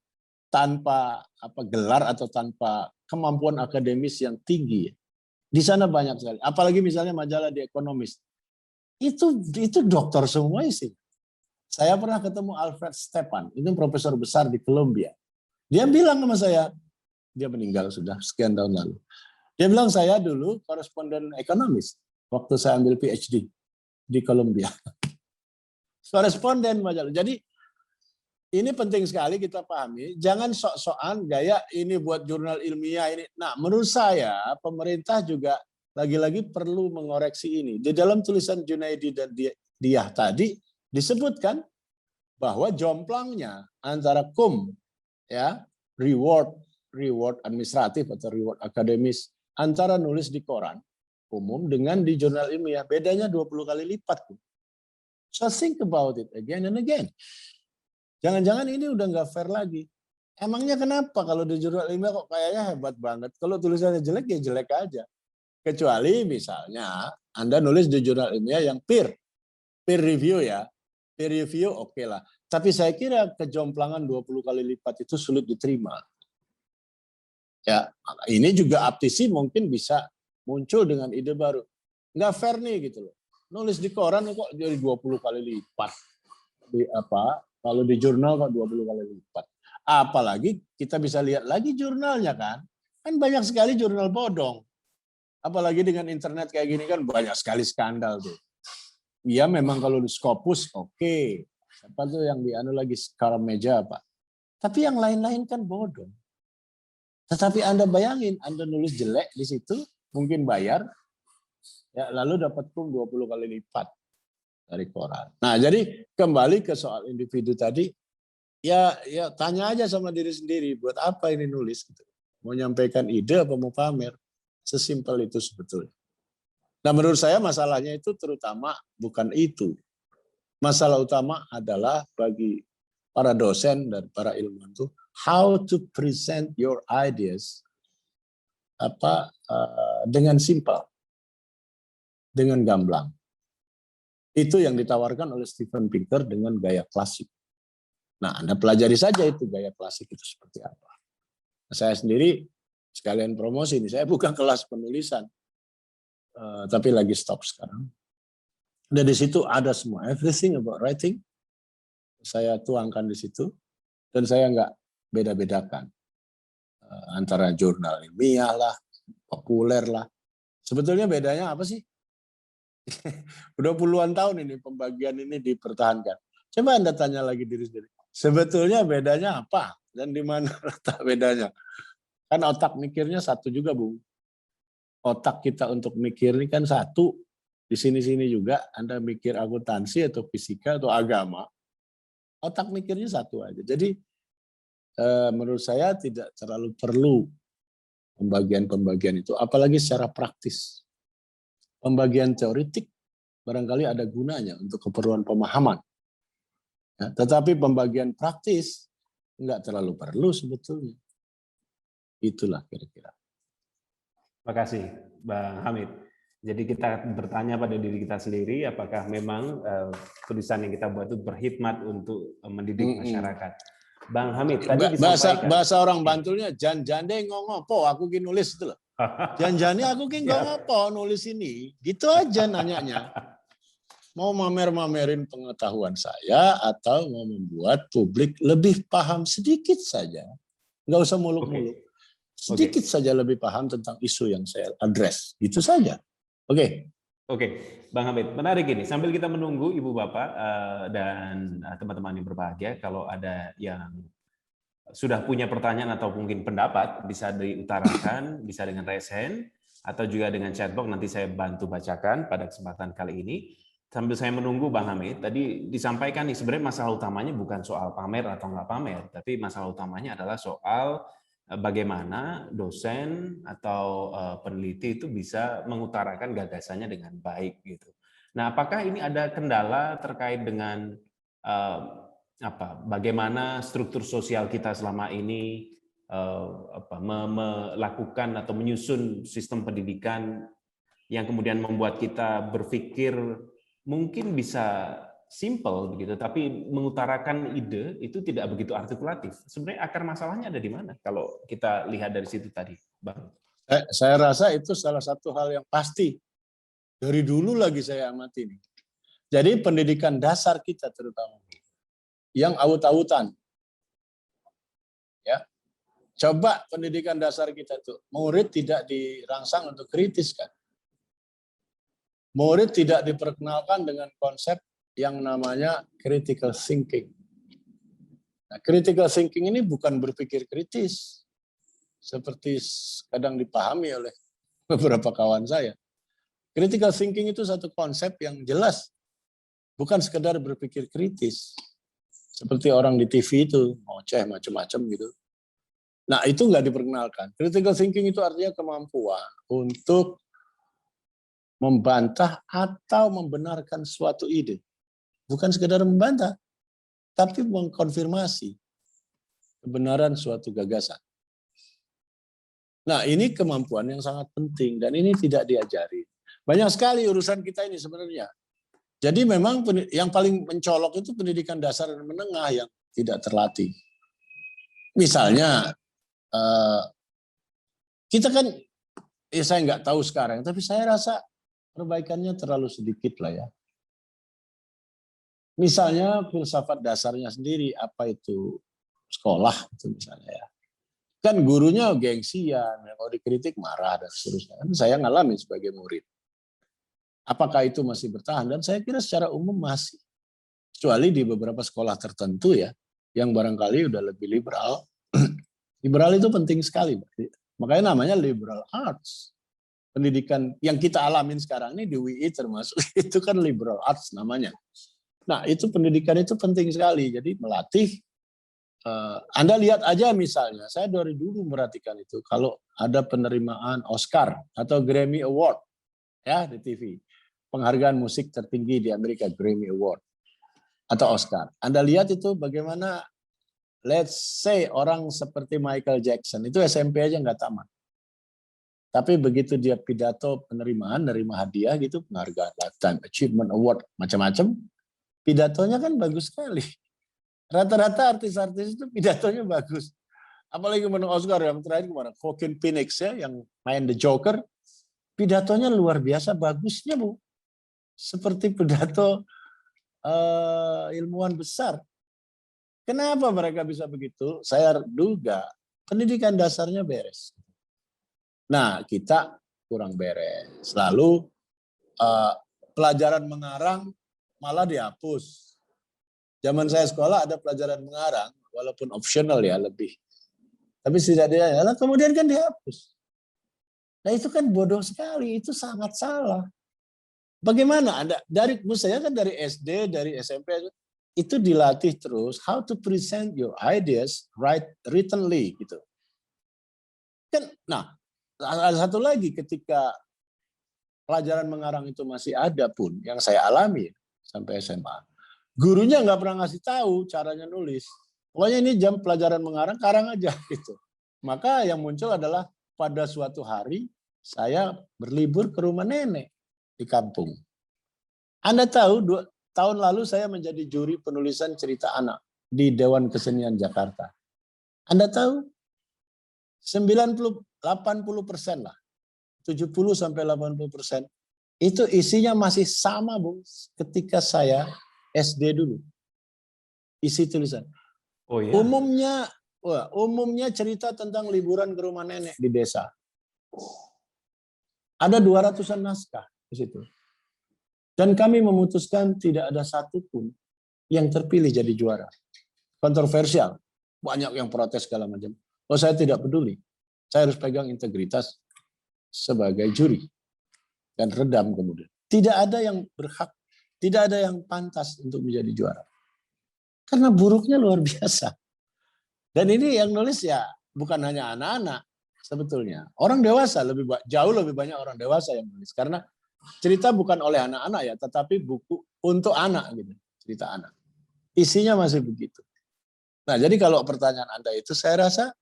tanpa gelar atau tanpa kemampuan akademis yang tinggi. Di sana banyak sekali. Apalagi misalnya majalah The Economist. Itu dokter semua isi. Saya pernah ketemu Alfred Stepan, itu profesor besar di Columbia. Dia bilang sama saya, dia meninggal sudah sekian tahun lalu. Dia bilang saya dulu koresponden ekonomis waktu saya ambil PhD di Columbia. Koresponden majalah. Jadi ini penting sekali kita pahami. Jangan sok-sokan gaya ini buat jurnal ilmiah ini. Nah, menurut saya pemerintah juga lagi-lagi perlu mengoreksi ini. Di dalam tulisan Junaidi dan Diah tadi disebutkan bahwa jomplangnya antara ya reward administratif atau reward akademis antara nulis di koran umum dengan di jurnal ilmiah bedanya 20 kali lipat. So think about it again and again. Jangan-jangan ini udah nggak fair lagi. Emangnya kenapa kalau di jurnal ilmiah kok kayaknya hebat banget? Kalau tulisannya jelek ya jelek aja. Kecuali misalnya Anda nulis di jurnal ilmiah yang peer review ya. peer review oke lah. Tapi saya kira kejomplangan 20 kali lipat itu sulit diterima. Ya, ini juga Aptisi mungkin bisa muncul dengan ide baru. Nggak fair nih gitu loh. Nulis di koran kok jadi 20 kali lipat. Kalau di jurnal kok 20 kali lipat. Apalagi kita bisa lihat lagi jurnalnya kan. Kan banyak sekali jurnal bodong. Apalagi dengan internet kayak gini kan banyak sekali skandal tuh. Iya memang kalau di Scopus oke. Siapa tuh yang dianu lagi sekarang meja Pak. Tapi yang lain-lain kan bodong. Tetapi Anda bayangin, Anda nulis jelek di situ, mungkin bayar, ya lalu dapat pun 20 kali lipat dari koran. Nah, jadi kembali ke soal individu tadi, ya tanya aja sama diri sendiri, buat apa ini nulis? Gitu. Mau nyampaikan ide apa mau pamer? Sesimpel itu sebetulnya. Nah, menurut saya masalahnya itu terutama bukan itu. Masalah utama adalah bagi para dosen dan para ilmuwan itu, how to present your ideas dengan simpel, dengan gamblang. Itu yang ditawarkan oleh Steven Pinker dengan gaya klasik. Nah, Anda pelajari saja itu gaya klasik itu seperti apa. Saya sendiri sekalian promosi ini, saya bukan kelas penulisan, tapi lagi stop sekarang. Dan di situ ada semua, everything about writing, saya tuangkan di situ, dan saya nggak beda-bedakan antara jurnal ilmiah lah, populer lah. Sebetulnya bedanya apa sih? Udah puluhan tahun ini pembagian ini dipertahankan. Coba Anda tanya lagi diri sendiri. Sebetulnya bedanya apa? Dan di mana letak bedanya? Kan otak mikirnya satu juga, Bung. Otak kita untuk mikir ini kan satu. Di sini-sini juga Anda mikir akuntansi atau fisika atau agama. Otak mikirnya satu aja. Jadi menurut saya tidak terlalu perlu pembagian-pembagian itu, apalagi secara praktis. Pembagian teoritik barangkali ada gunanya untuk keperluan pemahaman. Ya, tetapi pembagian praktis nggak terlalu perlu sebetulnya. Itulah kira-kira. Terima kasih, Bang Hamid. Jadi kita bertanya pada diri kita sendiri, apakah memang tulisan yang kita buat itu berkhidmat untuk mendidik masyarakat. Bang Hamid, tadi disampaikan. Bahasa orang Bantulnya, jan-jande ngopo, aku ki nulis itu loh. Jan-jane aku ki ngopo nulis ini. Gitu aja nanyanya. Mau mamer-mamerin pengetahuan saya atau mau membuat publik lebih paham sedikit saja. Nggak usah muluk-muluk. Sedikit saja lebih paham tentang isu yang saya address. Gitu saja. Oke, Bang Hamid, menarik ini. Sambil kita menunggu Ibu Bapak dan teman-teman yang berbahagia, kalau ada yang sudah punya pertanyaan atau mungkin pendapat, bisa diutarakan, bisa dengan raise hand, atau juga dengan chatbox, nanti saya bantu bacakan pada kesempatan kali ini. Sambil saya menunggu Bang Hamid, tadi disampaikan nih sebenarnya masalah utamanya bukan soal pamer atau nggak pamer, tapi masalah utamanya adalah soal bagaimana dosen atau peneliti itu bisa mengutarakan gagasannya dengan baik gitu. Nah, apakah ini ada kendala terkait dengan bagaimana struktur sosial kita selama ini melakukan atau menyusun sistem pendidikan yang kemudian membuat kita berpikir mungkin bisa simple begitu, tapi mengutarakan ide itu tidak begitu artikulatif. Sebenarnya akar masalahnya ada di mana kalau kita lihat dari situ tadi, Bang? Saya rasa itu salah satu hal yang pasti. Dari dulu lagi saya amati ini. Jadi pendidikan dasar kita terutama yang aut-autan. Ya. Coba pendidikan dasar kita tuh, murid tidak dirangsang untuk kritis kan. Murid tidak diperkenalkan dengan konsep yang namanya critical thinking. Nah, critical thinking ini bukan berpikir kritis, seperti kadang dipahami oleh beberapa kawan saya. Critical thinking itu satu konsep yang jelas, bukan sekedar berpikir kritis. Seperti orang di TV itu, ngoceh macam-macam gitu. Nah, itu nggak diperkenalkan. Critical thinking itu artinya kemampuan untuk membantah atau membenarkan suatu ide. Bukan sekedar membantah, tapi mengkonfirmasi kebenaran suatu gagasan. Nah, ini kemampuan yang sangat penting dan ini tidak diajari. Banyak sekali urusan kita ini sebenarnya. Jadi memang yang paling mencolok itu pendidikan dasar dan menengah yang tidak terlatih. Misalnya kita kan, saya nggak tahu sekarang, tapi saya rasa perbaikannya terlalu sedikit lah ya. Misalnya filsafat dasarnya sendiri, apa itu sekolah itu misalnya ya. Kan gurunya gengsian, kalau dikritik marah dan seterusnya. Kan saya ngalamin sebagai murid. Apakah itu masih bertahan? Dan saya kira secara umum masih. Kecuali di beberapa sekolah tertentu ya, yang barangkali udah lebih liberal. Liberal itu penting sekali. Makanya namanya liberal arts. Pendidikan yang kita alamin sekarang ini di UI termasuk, itu kan liberal arts namanya. Nah, itu pendidikan itu penting sekali. Jadi melatih, Anda lihat aja misalnya, saya dari dulu merhatikan itu, kalau ada penerimaan Oscar atau Grammy Award ya di TV, penghargaan musik tertinggi di Amerika, Grammy Award atau Oscar. Anda lihat itu bagaimana, let's say orang seperti Michael Jackson, itu SMP aja nggak tamat. Tapi begitu dia pidato penerimaan, nerima hadiah gitu, penghargaan Lifetime Achievement Award, macam-macam, pidatonya kan bagus sekali. Rata-rata artis-artis itu pidatonya bagus. Apalagi menang Oscar yang terakhir kemana, Joaquin Phoenix ya, yang main The Joker, pidatonya luar biasa bagusnya Bu. Seperti pidato ilmuwan besar. Kenapa mereka bisa begitu? Saya duga pendidikan dasarnya beres. Nah, kita kurang beres. Lalu pelajaran mengarang malah dihapus. Zaman saya sekolah ada pelajaran mengarang, walaupun optional ya lebih. Tapi setidaknya, kemudian kan dihapus. Nah itu kan bodoh sekali, itu sangat salah. Bagaimana Anda, saya kan dari SD, dari SMP, itu dilatih terus, how to present your ideas writtenly gitu. Kan, nah, ada satu lagi ketika pelajaran mengarang itu masih ada pun, yang saya alami sampai SMA. Gurunya nggak pernah ngasih tahu caranya nulis. Pokoknya ini jam pelajaran mengarang, karang aja gitu. Maka yang muncul adalah pada suatu hari saya berlibur ke rumah nenek di kampung. Anda tahu, tahun lalu saya menjadi juri penulisan cerita anak di Dewan Kesenian Jakarta. Anda tahu, 80% lah, 70-80%, itu isinya masih sama Bu, ketika saya SD dulu. Isi tulisan. Oh ya. Umumnya cerita tentang liburan ke rumah nenek di desa. Ada 200-an naskah di situ. Dan kami memutuskan tidak ada satupun yang terpilih jadi juara. Kontroversial. Banyak yang protes segala macam. Oh, saya tidak peduli. Saya harus pegang integritas sebagai juri. Dan redam kemudian. Tidak ada yang berhak, tidak ada yang pantas untuk menjadi juara. Karena buruknya luar biasa. Dan ini yang nulis ya bukan hanya anak-anak sebetulnya. Orang dewasa jauh lebih banyak orang dewasa yang nulis. Karena cerita bukan oleh anak-anak ya, tetapi buku untuk anak gitu, cerita anak. Isinya masih begitu. Nah, jadi kalau pertanyaan Anda itu saya rasa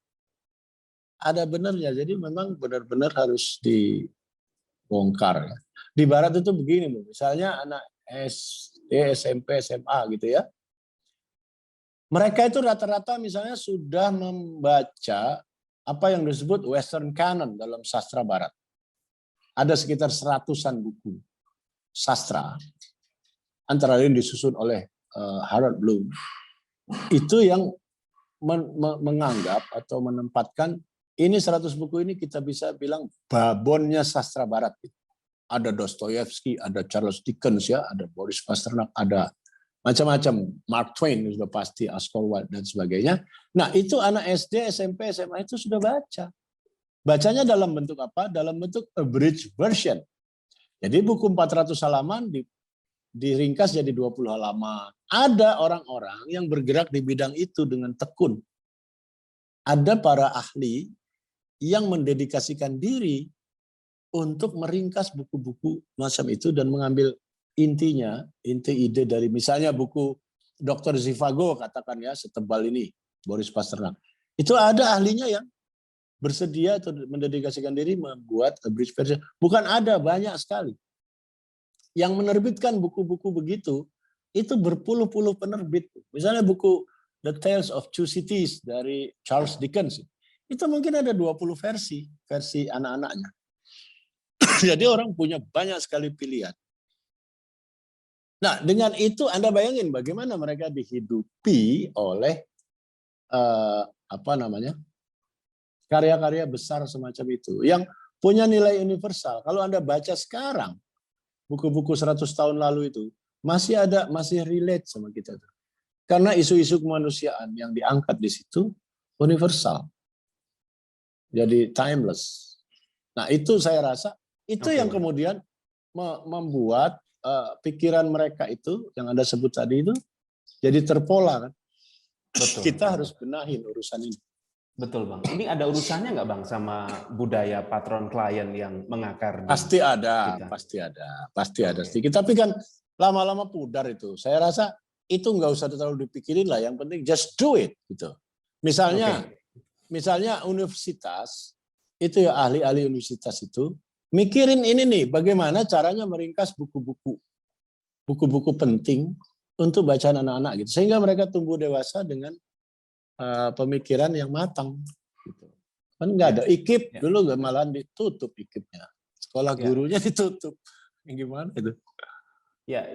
ada benarnya. Jadi memang benar-benar harus dibongkar ya. Di barat itu begini, Bu. Misalnya anak SD, SMP, SMA gitu ya. Mereka itu rata-rata misalnya sudah membaca apa yang disebut Western Canon dalam sastra barat. Ada sekitar 100-an buku sastra, antara lain disusun oleh Harold Bloom. Itu yang menganggap atau menempatkan ini 100 buku ini kita bisa bilang babonnya sastra barat. Ada Dostoyevsky, ada Charles Dickens ya, ada Boris Pasternak, ada macam-macam, Mark Twain sudah pasti, Oscar Wilde dan sebagainya. Nah, itu anak SD, SMP, SMA itu sudah baca. Bacanya dalam bentuk apa? Dalam bentuk abridged version. Jadi buku 400 halaman diringkas jadi 20 halaman. Ada orang-orang yang bergerak di bidang itu dengan tekun. Ada para ahli yang mendedikasikan diri untuk meringkas buku-buku macam itu dan mengambil intinya, inti ide dari misalnya buku Dr. Zhivago katakan ya, setebal ini, Boris Pasternak. Itu ada ahlinya yang bersedia atau mendedikasikan diri membuat abridged version. Bukan ada, banyak sekali. yang menerbitkan buku-buku begitu itu berpuluh-puluh penerbit. Misalnya buku The Tales of Two Cities dari Charles Dickens, itu mungkin ada 20 versi anak-anaknya. Jadi orang punya banyak sekali pilihan. Nah, dengan itu Anda bayangin bagaimana mereka dihidupi oleh karya-karya besar semacam itu yang punya nilai universal. Kalau Anda baca sekarang buku-buku 100 tahun lalu itu masih relate sama kita tuh. Karena isu-isu kemanusiaan yang diangkat di situ universal. Jadi timeless. Nah, itu saya rasa itu yang kemudian membuat pikiran mereka itu yang Anda sebut tadi itu jadi terpola kan. Betul. Kita harus benahin urusan ini. Betul Bang. Ini ada urusannya nggak Bang sama budaya patron klien yang mengakar? Pasti ada, pasti ada sedikit. Tapi kan lama-lama pudar itu. Saya rasa itu nggak usah terlalu dipikirin lah. Yang penting just do it gitu. Misalnya universitas itu ya ahli-ahli universitas itu mikirin ini nih, bagaimana caranya meringkas buku-buku penting untuk bacaan anak-anak gitu, sehingga mereka tumbuh dewasa dengan pemikiran yang matang. Gitu. Kan nggak ada IKIP dulu, nggak malahan ditutup IKIP-nya, sekolah gurunya ditutup, gimana itu? Ya,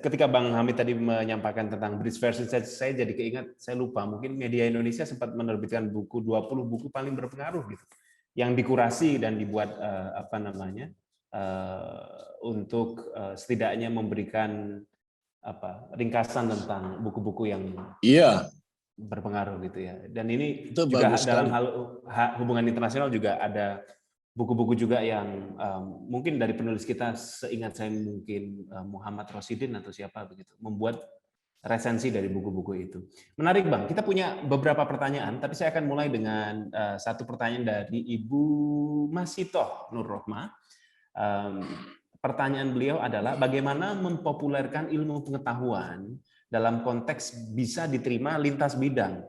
ketika Bang Hamid tadi menyampaikan tentang bridge version, saya jadi keingat, saya lupa, mungkin media Indonesia sempat menerbitkan buku 20 buku paling berpengaruh gitu, yang dikurasi dan dibuat untuk setidaknya memberikan ringkasan tentang buku-buku yang berpengaruh gitu ya. Dan ini itu juga dalam hal hubungan internasional juga ada buku-buku juga yang mungkin dari penulis kita, seingat saya mungkin Muhammad Rosidin atau siapa begitu, membuat resensi dari buku-buku itu. Menarik Bang, kita punya beberapa pertanyaan, tapi saya akan mulai dengan satu pertanyaan dari Ibu Masitoh Nur Rohmah. Pertanyaan beliau adalah bagaimana mempopulerkan ilmu pengetahuan dalam konteks bisa diterima lintas bidang.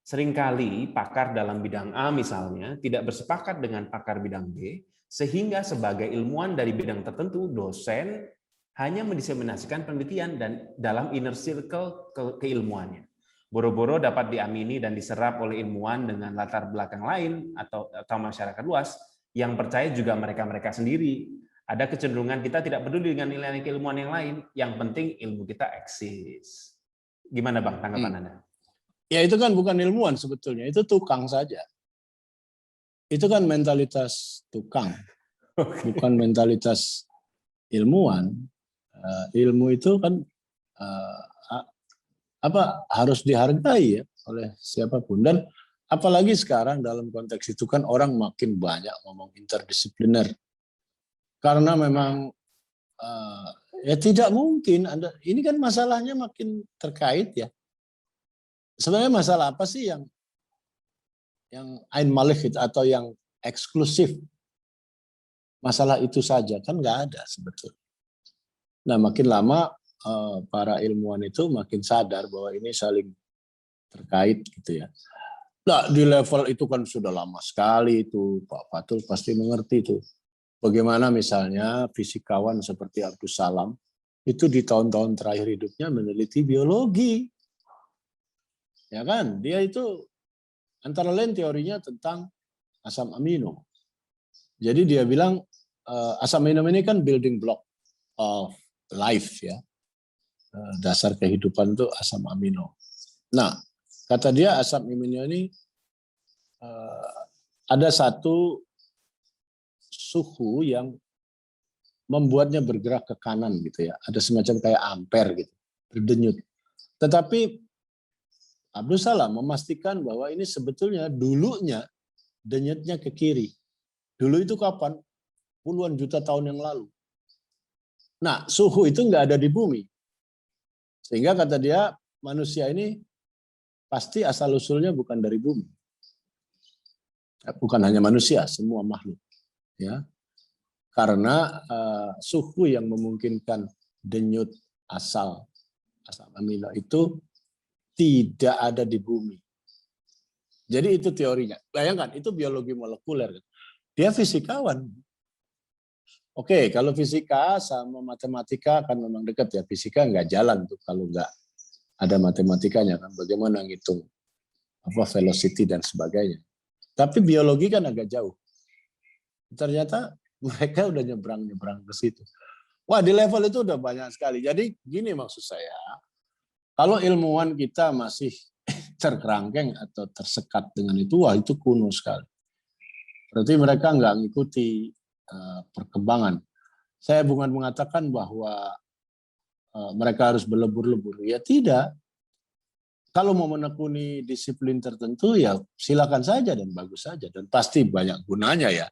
Seringkali pakar dalam bidang A misalnya tidak bersepakat dengan pakar bidang B, sehingga sebagai ilmuwan dari bidang tertentu, dosen hanya mendiseminasikan penelitian dan dalam inner circle keilmuannya. Boro-boro dapat diamini dan diserap oleh ilmuwan dengan latar belakang lain atau masyarakat luas yang percaya juga mereka-mereka sendiri. Ada kecenderungan kita tidak peduli dengan nilai keilmuan yang lain, yang penting ilmu kita eksis. Gimana Bang tanggapan Anda? Ya itu kan bukan ilmuwan sebetulnya, itu tukang saja. Itu kan mentalitas tukang, bukan mentalitas ilmuwan. Ilmu itu kan harus dihargai ya oleh siapapun, dan apalagi sekarang dalam konteks itu kan orang makin banyak ngomong interdisipliner karena memang ya tidak mungkin ini kan masalahnya makin terkait ya. Sebenarnya masalah apa sih yang Ain Malik itu atau yang eksklusif? Masalah itu saja kan nggak ada sebetulnya. Nah, makin lama para ilmuwan itu makin sadar bahwa ini saling terkait gitu ya. Nah, di level itu kan sudah lama sekali itu, Pak Fatul pasti mengerti itu. Bagaimana misalnya fisikawan seperti Abdus Salam itu di tahun-tahun terakhir hidupnya meneliti biologi. Ya kan, dia itu antara lain teorinya tentang asam amino. Jadi dia bilang asam amino ini kan building block of life ya. Dasar kehidupan itu asam amino. Nah, kata dia asam amino ini ada satu suhu yang membuatnya bergerak ke kanan gitu ya. Ada semacam kayak ampere gitu, berdenyut. Tetapi Abdus Salam memastikan bahwa ini sebetulnya dulunya denyutnya ke kiri. Dulu itu kapan? Puluhan juta tahun yang lalu. Nah, suhu itu nggak ada di bumi. Sehingga kata dia, manusia ini pasti asal-usulnya bukan dari bumi. Bukan hanya manusia, semua makhluk. Ya. Karena suhu yang memungkinkan denyut asam amino itu tidak ada di bumi. Jadi itu teorinya. Bayangkan, itu biologi molekuler. Dia fisikawan. Oke, kalau fisika sama matematika kan memang dekat ya. Fisika nggak jalan tuh kalau nggak ada matematikanya kan. Bagaimana ngitung velocity dan sebagainya. Tapi biologi kan agak jauh. Ternyata mereka udah nyebrang ke situ. Wah, di level itu udah banyak sekali. Jadi gini maksud saya, kalau ilmuwan kita masih terkerangkeng atau tersekat dengan itu, wah itu kuno sekali. Berarti mereka nggak ngikuti perkembangan. Saya bukan mengatakan bahwa mereka harus berlebur-lebur. Ya tidak. Kalau mau menekuni disiplin tertentu, ya silakan saja dan bagus saja. Dan pasti banyak gunanya ya.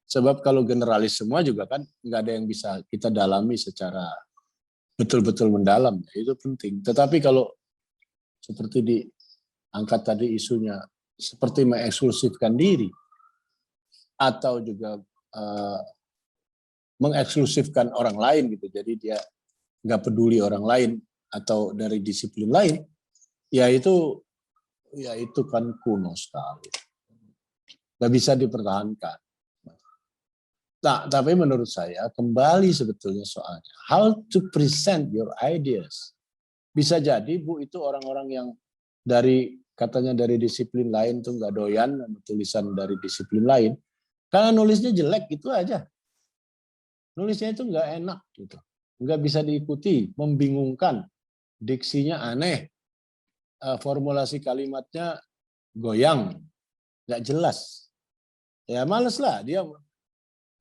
Sebab kalau generalis semua juga kan nggak ada yang bisa kita dalami secara betul-betul mendalam. Itu penting. Tetapi kalau seperti diangkat tadi isunya, seperti mengeksklusifkan diri, atau juga mengeksklusifkan orang lain gitu. Jadi dia nggak peduli orang lain atau dari disiplin lain, ya itu kan kuno sekali. Nggak bisa dipertahankan. Nah, tapi menurut saya kembali sebetulnya soalnya how to present your ideas. Bisa jadi Bu itu orang-orang yang katanya dari disiplin lain tuh nggak doyan tulisan dari disiplin lain. Karena nulisnya jelek gitu aja. Nulisnya itu nggak enak gitu. Nggak bisa diikuti, membingungkan. Diksinya aneh. Formulasi kalimatnya goyang, nggak jelas. Ya males lah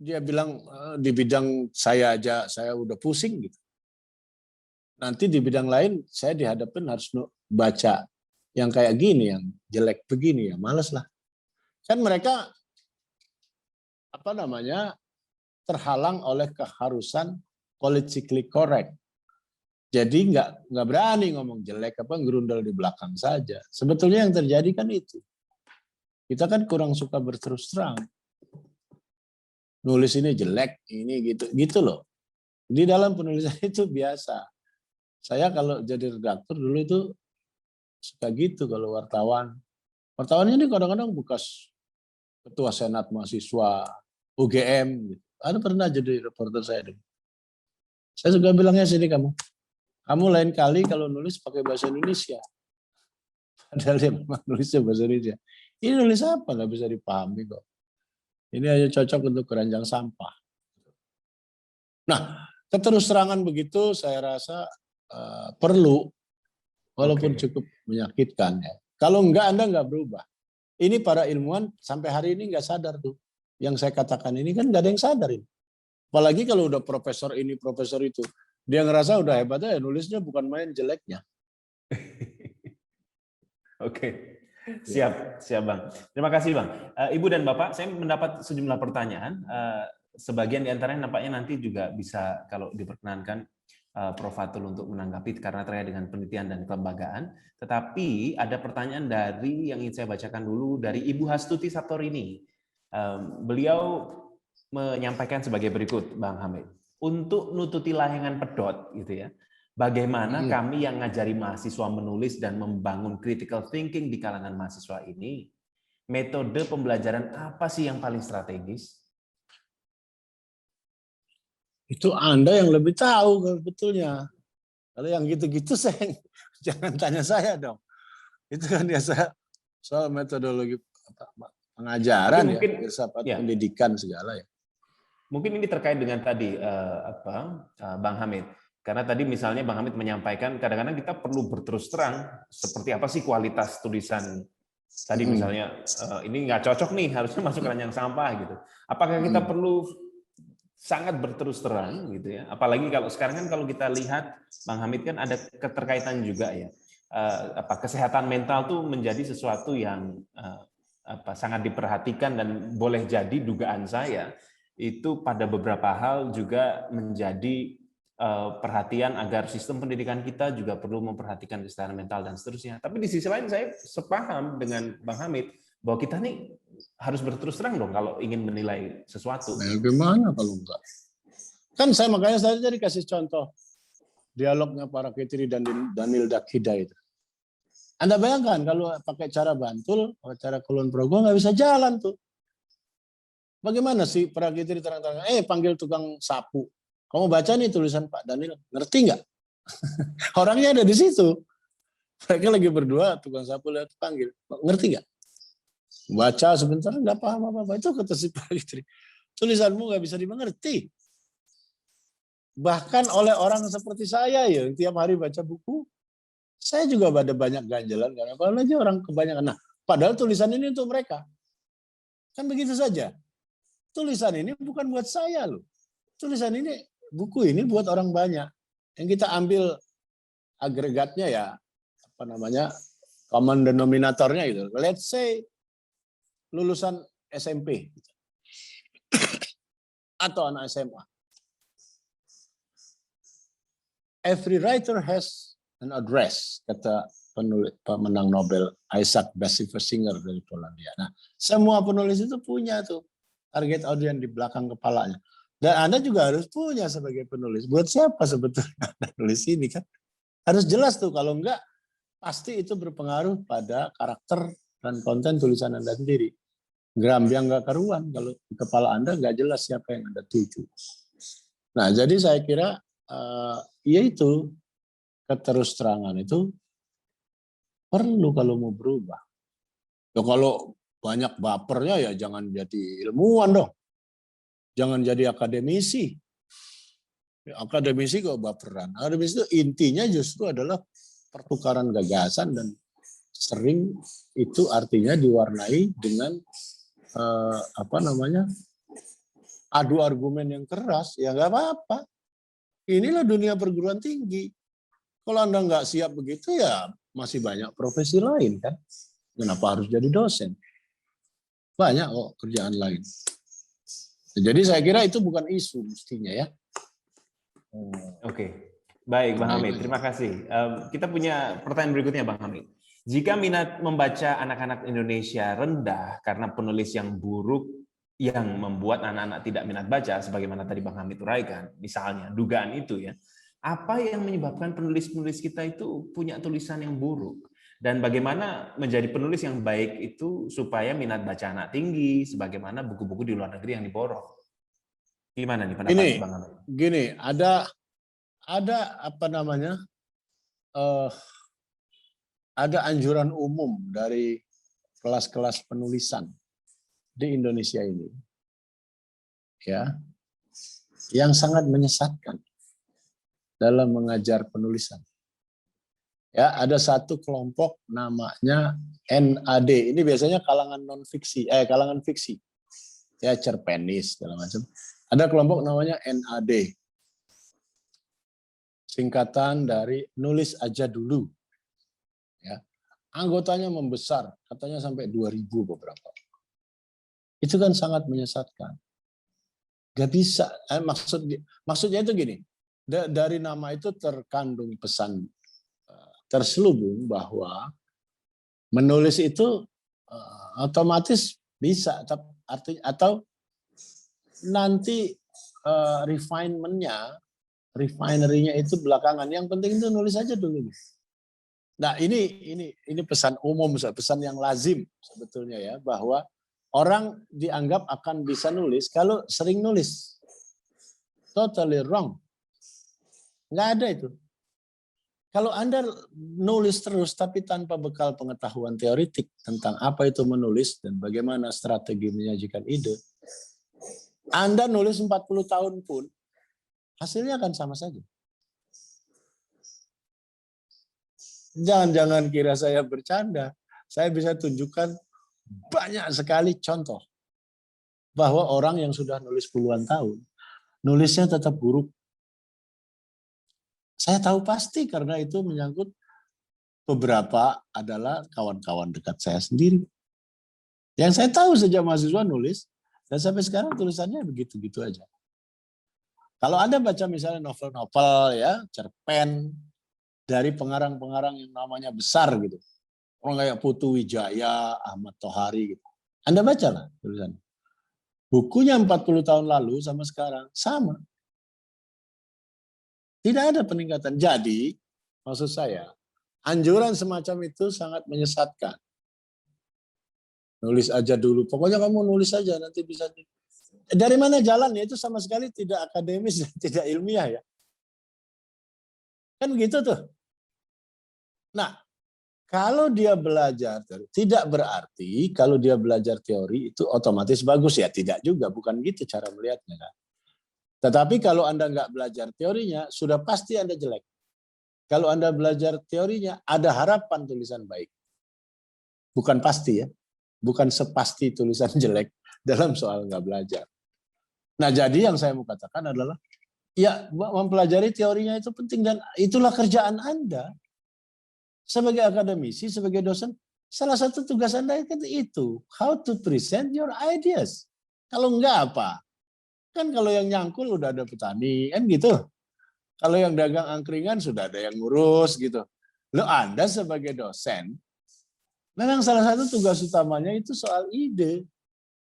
dia bilang di bidang saya aja saya udah pusing gitu. Nanti di bidang lain saya dihadapkan harus baca yang kayak gini, yang jelek begini, ya males lah. Kan mereka terhalang oleh keharusan politically correct. Jadi nggak berani ngomong jelek ngerundel di belakang saja. Sebetulnya yang terjadi kan itu. Kita kan kurang suka berterus terang. Nulis ini jelek, ini gitu loh. Di dalam penulisan itu biasa. Saya kalau jadi redaktur dulu itu suka gitu kalau wartawan. Wartawan ini kadang-kadang bekas ketua senat mahasiswa UGM. Gitu. Ada pernah jadi reporter saya. Saya juga bilangnya sini kamu lain kali kalau nulis pakai bahasa Indonesia. Padahal dia memang nulisnya bahasa Indonesia. Ini nulis apa nggak bisa dipahami kok. Ini hanya cocok untuk keranjang sampah. Nah, keterus terangan begitu saya rasa perlu, walaupun cukup menyakitkan ya. Kalau enggak Anda nggak berubah. Ini para ilmuwan sampai hari ini nggak sadar tuh. Yang saya katakan ini kan nggak ada yang sadar ini. Apalagi kalau udah profesor ini, profesor itu. Dia ngerasa udah hebatnya ya nulisnya bukan main jeleknya. Oke. Siap Bang. Terima kasih Bang. Ibu dan Bapak, saya mendapat sejumlah pertanyaan. Sebagian di antaranya nampaknya nanti juga bisa kalau diperkenankan Prof. Fatul untuk menanggapi karena terkait dengan penelitian dan kelembagaan. Tetapi ada pertanyaan yang ingin saya bacakan dulu dari Ibu Hastuti Satorini. Beliau menyampaikan sebagai berikut, Bang Hamid. Untuk nututi layangan pedot gitu ya. Bagaimana kami yang ngajari mahasiswa menulis dan membangun critical thinking di kalangan mahasiswa ini, metode pembelajaran apa sih yang paling strategis? Itu Anda yang lebih tahu sebetulnya. Kalau yang gitu-gitu saya jangan tanya saya dong. Itu kan biasa soal metodologi pengajaran mungkin, filsafat pendidikan segala ya. Mungkin ini terkait dengan tadi Bang Hamid. Karena tadi misalnya Bang Hamid menyampaikan kadang-kadang kita perlu berterus terang seperti apa sih kualitas tulisan tadi misalnya ini nggak cocok nih harusnya masuk keranjang sampah gitu. Apakah kita perlu sangat berterus terang gitu ya? Apalagi kalau sekarang kan kalau kita lihat Bang Hamid kan ada keterkaitan juga ya. Kesehatan mental tuh menjadi sesuatu yang sangat diperhatikan dan boleh jadi dugaan saya itu pada beberapa hal juga menjadi perhatian agar sistem pendidikan kita juga perlu memperhatikan kesehatan mental dan seterusnya. Tapi di sisi lain saya sepaham dengan Bang Hamid bahwa kita nih harus berterus terang dong kalau ingin menilai sesuatu. Nah, gimana kalau enggak? Kan makanya saya tadi kasih contoh dialognya para Kitri dan Daniel Dakhida itu. Anda bayangkan kalau pakai cara Bantul, pakai cara Kulon Progo nggak bisa jalan tuh. Bagaimana sih Pragitri terang-terangan, panggil tukang sapu. Kamu baca nih tulisan Pak Daniel, ngerti nggak? Orangnya ada di situ. Mereka lagi berdua, tukang sapu lihat panggil, ngerti nggak? Baca sebentar, nggak paham apa-apa. Itu kata si Pragitri. Tulisanmu nggak bisa dimengerti. Bahkan oleh orang seperti saya ya, yang tiap hari baca buku, saya juga ada banyak ganjalan. Karena apalagi orang kebanyakan. Nah, padahal tulisan ini untuk mereka. Kan begitu saja. Tulisan ini bukan buat saya loh. Tulisan ini, buku ini buat orang banyak. Yang kita ambil agregatnya ya, apa namanya, common denominatornya gitu. Let's say lulusan SMP atau anak SMA. Every writer has an address, kata pemenang Nobel Isaac Bashevis-Singer dari Polandia. Nah, semua penulis itu punya tuh target audiens di belakang kepalanya. Dan Anda juga harus punya sebagai penulis. Buat siapa sebetulnya Anda nulis ini kan? Harus jelas tuh, kalau enggak pasti itu berpengaruh pada karakter dan konten tulisan Anda sendiri. Gerambiang nggak karuan kalau di kepala Anda nggak jelas siapa yang Anda tuju. Nah, jadi saya kira yaitu keterus-terangan itu perlu kalau mau berubah. Ya, kalau banyak bapernya ya jangan jadi ilmuwan dong. Jangan jadi akademisi. Ya, akademisi kok baperan. Akademisi itu intinya justru adalah pertukaran gagasan dan sering itu artinya diwarnai dengan adu argumen yang keras. Ya nggak apa-apa. Inilah dunia perguruan tinggi. Kalau Anda nggak siap begitu ya masih banyak profesi lain kan. Kenapa harus jadi dosen? Banyak kok kerjaan lain. Jadi saya kira itu bukan isu mestinya ya. Oke, baik Bang Hamid, terima kasih. Kita punya pertanyaan berikutnya Bang Hamid. Jika minat membaca anak-anak Indonesia rendah karena penulis yang buruk yang membuat anak-anak tidak minat baca, sebagaimana tadi Bang Hamid uraikan, misalnya dugaan itu ya, apa yang menyebabkan penulis-penulis kita itu punya tulisan yang buruk? Dan bagaimana menjadi penulis yang baik itu supaya minat baca anak tinggi, sebagaimana buku-buku di luar negeri yang diborong? Gimana nih pendapat Bang Hamid? Gini, ada apa namanya, ada anjuran umum dari kelas-kelas penulisan di Indonesia ini, ya, yang sangat menyesatkan dalam mengajar penulisan. Ya, ada satu kelompok namanya NAD. Ini biasanya kalangan non-fiksi, kalangan fiksi, ya, cerpenis segala macam. Ada kelompok namanya NAD, singkatan dari nulis aja dulu. Ya, anggotanya membesar, katanya sampai 2.000 beberapa. Itu kan sangat menyesatkan. Gak bisa. Maksudnya itu gini, dari nama itu terkandung pesan terselubung bahwa menulis itu otomatis bisa, atau nanti refinery-nya itu belakangan. Yang penting itu nulis aja dulu. Nah, ini pesan umum, pesan yang lazim sebetulnya ya, bahwa orang dianggap akan bisa nulis kalau sering nulis. Totally wrong. Nggak ada itu. Kalau Anda nulis terus tapi tanpa bekal pengetahuan teoritik tentang apa itu menulis dan bagaimana strategi menyajikan ide, Anda nulis 40 tahun pun hasilnya akan sama saja. Jangan kira saya bercanda. Saya bisa tunjukkan banyak sekali contoh bahwa orang yang sudah nulis puluhan tahun, nulisnya tetap buruk. Saya tahu pasti karena itu menyangkut beberapa adalah kawan-kawan dekat saya sendiri. Yang saya tahu sejak mahasiswa nulis, dan sampai sekarang tulisannya begitu-gitu aja. Kalau Anda baca misalnya novel-novel ya, cerpen dari pengarang-pengarang yang namanya besar gitu. Orang kayak Putu Wijaya, Ahmad Tohari gitu. Anda bacalah tulisan. Bukunya 40 tahun lalu sama sekarang sama. Tidak ada peningkatan. Jadi, maksud saya, anjuran semacam itu sangat menyesatkan. Nulis aja dulu. Pokoknya kamu nulis aja, nanti bisa. Dari mana jalannya? Itu sama sekali tidak akademis dan tidak ilmiah ya. Kan gitu tuh. Nah, kalau dia belajar, tidak berarti kalau dia belajar teori itu otomatis bagus ya. Tidak juga, bukan gitu cara melihatnya. Kan? Tetapi kalau Anda nggak belajar teorinya, sudah pasti Anda jelek. Kalau Anda belajar teorinya, ada harapan tulisan baik. Bukan pasti ya. Bukan sepasti tulisan jelek dalam soal nggak belajar. Nah, jadi yang saya mau katakan adalah, ya mempelajari teorinya itu penting dan itulah kerjaan Anda. Sebagai akademisi, sebagai dosen, salah satu tugas Anda itu, how to present your ideas. Kalau enggak apa? Kan kalau yang nyangkul udah ada petani, kan gitu. Kalau yang dagang angkringan sudah ada yang ngurus gitu. Lo Anda sebagai dosen, memang salah satu tugas utamanya itu soal ide.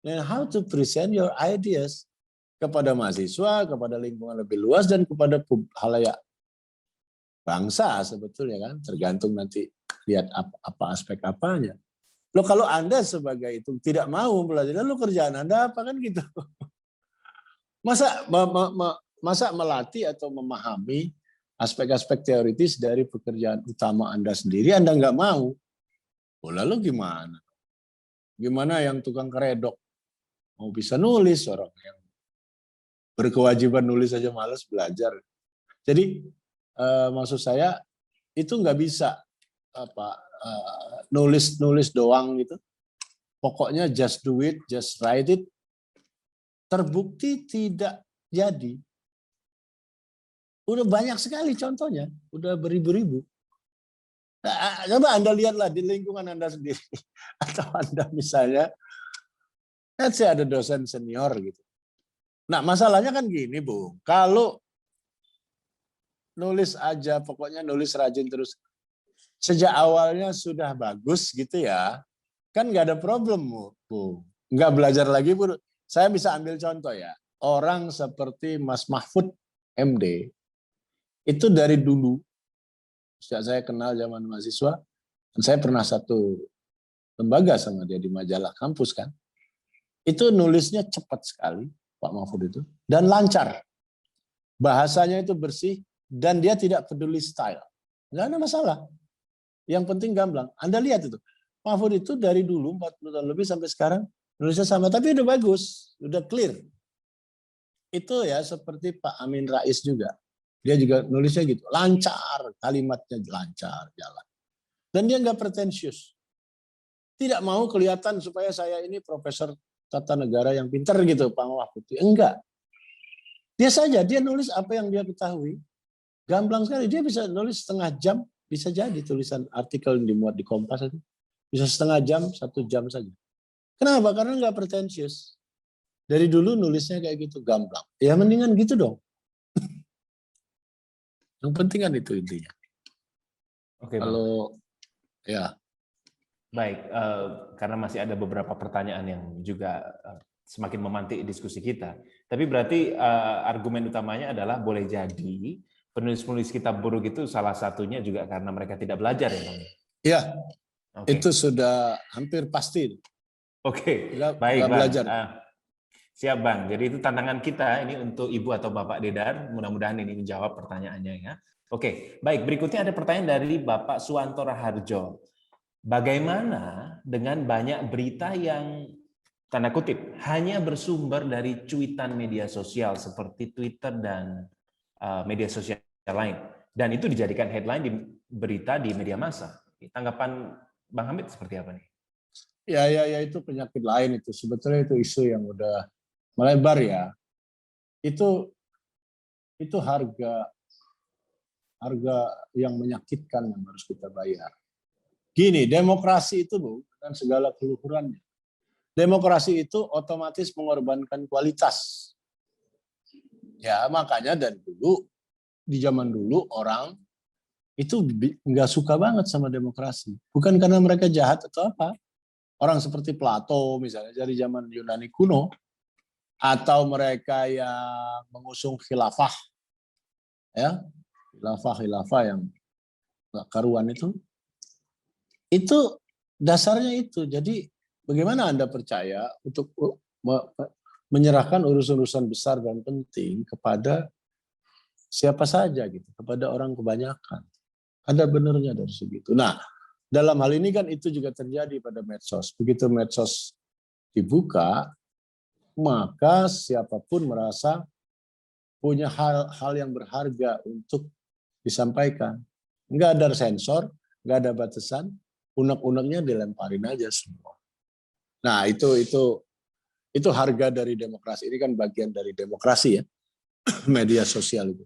Dan how to present your ideas kepada mahasiswa, kepada lingkungan lebih luas, dan kepada halayak bangsa sebetulnya kan. Tergantung nanti lihat apa aspek apanya. Lo kalau Anda sebagai itu tidak mau belajar, lo kerjaan Anda apa kan gitu. Masa melatih atau memahami aspek-aspek teoritis dari pekerjaan utama Anda sendiri, Anda nggak mau. Oh, lalu gimana? Gimana yang tukang keredok mau bisa nulis, orang yang berkewajiban nulis saja malas belajar. Jadi maksud saya itu nggak bisa nulis doang gitu. Pokoknya just do it, just write it. Terbukti tidak jadi. Udah banyak sekali contohnya, udah beribu-ribu. Nah, coba Anda lihatlah di lingkungan Anda sendiri. Atau Anda misalnya, saya ada dosen senior gitu. Nah, masalahnya kan gini, Bu. Kalau nulis aja, pokoknya nulis rajin terus. Sejak awalnya sudah bagus gitu ya, kan nggak ada problem, Bu. Nggak belajar lagi, Bu. Saya bisa ambil contoh ya. Orang seperti Mas Mahfud MD, itu dari dulu, sejak saya kenal zaman mahasiswa, dan saya pernah satu lembaga sama dia di majalah kampus kan, itu nulisnya cepat sekali, Pak Mahfud itu, dan lancar. Bahasanya itu bersih, dan dia tidak peduli style. Nggak ada masalah. Yang penting gamblang. Anda lihat itu. Mahfud itu dari dulu, 40 tahun lebih sampai sekarang, nulisnya sama, tapi udah bagus, udah clear. Itu ya seperti Pak Amin Rais juga. Dia juga nulisnya gitu, lancar, kalimatnya lancar, jalan. Dan dia nggak pretensius. Tidak mau kelihatan supaya saya ini profesor tata negara yang pintar gitu, Pak Mahfud. Enggak. Dia saja, dia nulis apa yang dia ketahui. Gamblang sekali, dia bisa nulis setengah jam, bisa jadi tulisan artikel yang dimuat di Kompas itu. Bisa setengah jam, 1 jam saja. Kenapa? Karena nggak pretensius. Dari dulu nulisnya kayak gitu, gamblang. Ya mendingan gitu dong. Yang penting kan itu intinya. Oke, Bang. Kalau ya. Baik, karena masih ada beberapa pertanyaan yang juga semakin memantik diskusi kita. Tapi berarti argumen utamanya adalah boleh jadi penulis-penulis kitab buruk itu salah satunya juga karena mereka tidak belajar ya, Bang? Iya, okay. Itu sudah hampir pasti. Oke, baik, Bang. Belajar. Siap, Bang. Jadi itu tantangan kita ini untuk Ibu atau Bapak Dedar. Mudah-mudahan ini menjawab pertanyaannya ya. Oke, baik. Berikutnya ada pertanyaan dari Bapak Suwanto Raharjo. Bagaimana dengan banyak berita yang tanda kutip hanya bersumber dari cuitan media sosial seperti Twitter dan media sosial lain, dan itu dijadikan headline di berita di media massa? Tanggapan Bang Hamid seperti apa nih? Ya itu penyakit lain itu. Sebetulnya itu isu yang udah melebar ya. Itu harga yang menyakitkan yang harus kita bayar. Gini, demokrasi itu Bu, dengan segala keluhurannya. Demokrasi itu otomatis mengorbankan kualitas. Ya, makanya dari dulu, di zaman dulu orang itu nggak suka banget sama demokrasi. Bukan karena mereka jahat atau apa. Orang seperti Plato misalnya dari zaman Yunani kuno, atau mereka yang mengusung khilafah, ya khilafah yang nggak karuan itu dasarnya itu. Jadi bagaimana Anda percaya untuk menyerahkan urusan-urusan besar dan penting kepada siapa saja gitu, kepada orang kebanyakan. Ada benernya dari segitu. Nah, dalam hal ini kan itu juga terjadi pada medsos. Begitu medsos dibuka, maka siapapun merasa punya hal yang berharga untuk disampaikan. Nggak ada sensor, nggak ada batasan, unek-uneknya dilemparin aja semua. Nah, itu harga dari demokrasi. Ini kan bagian dari demokrasi ya, media sosial itu.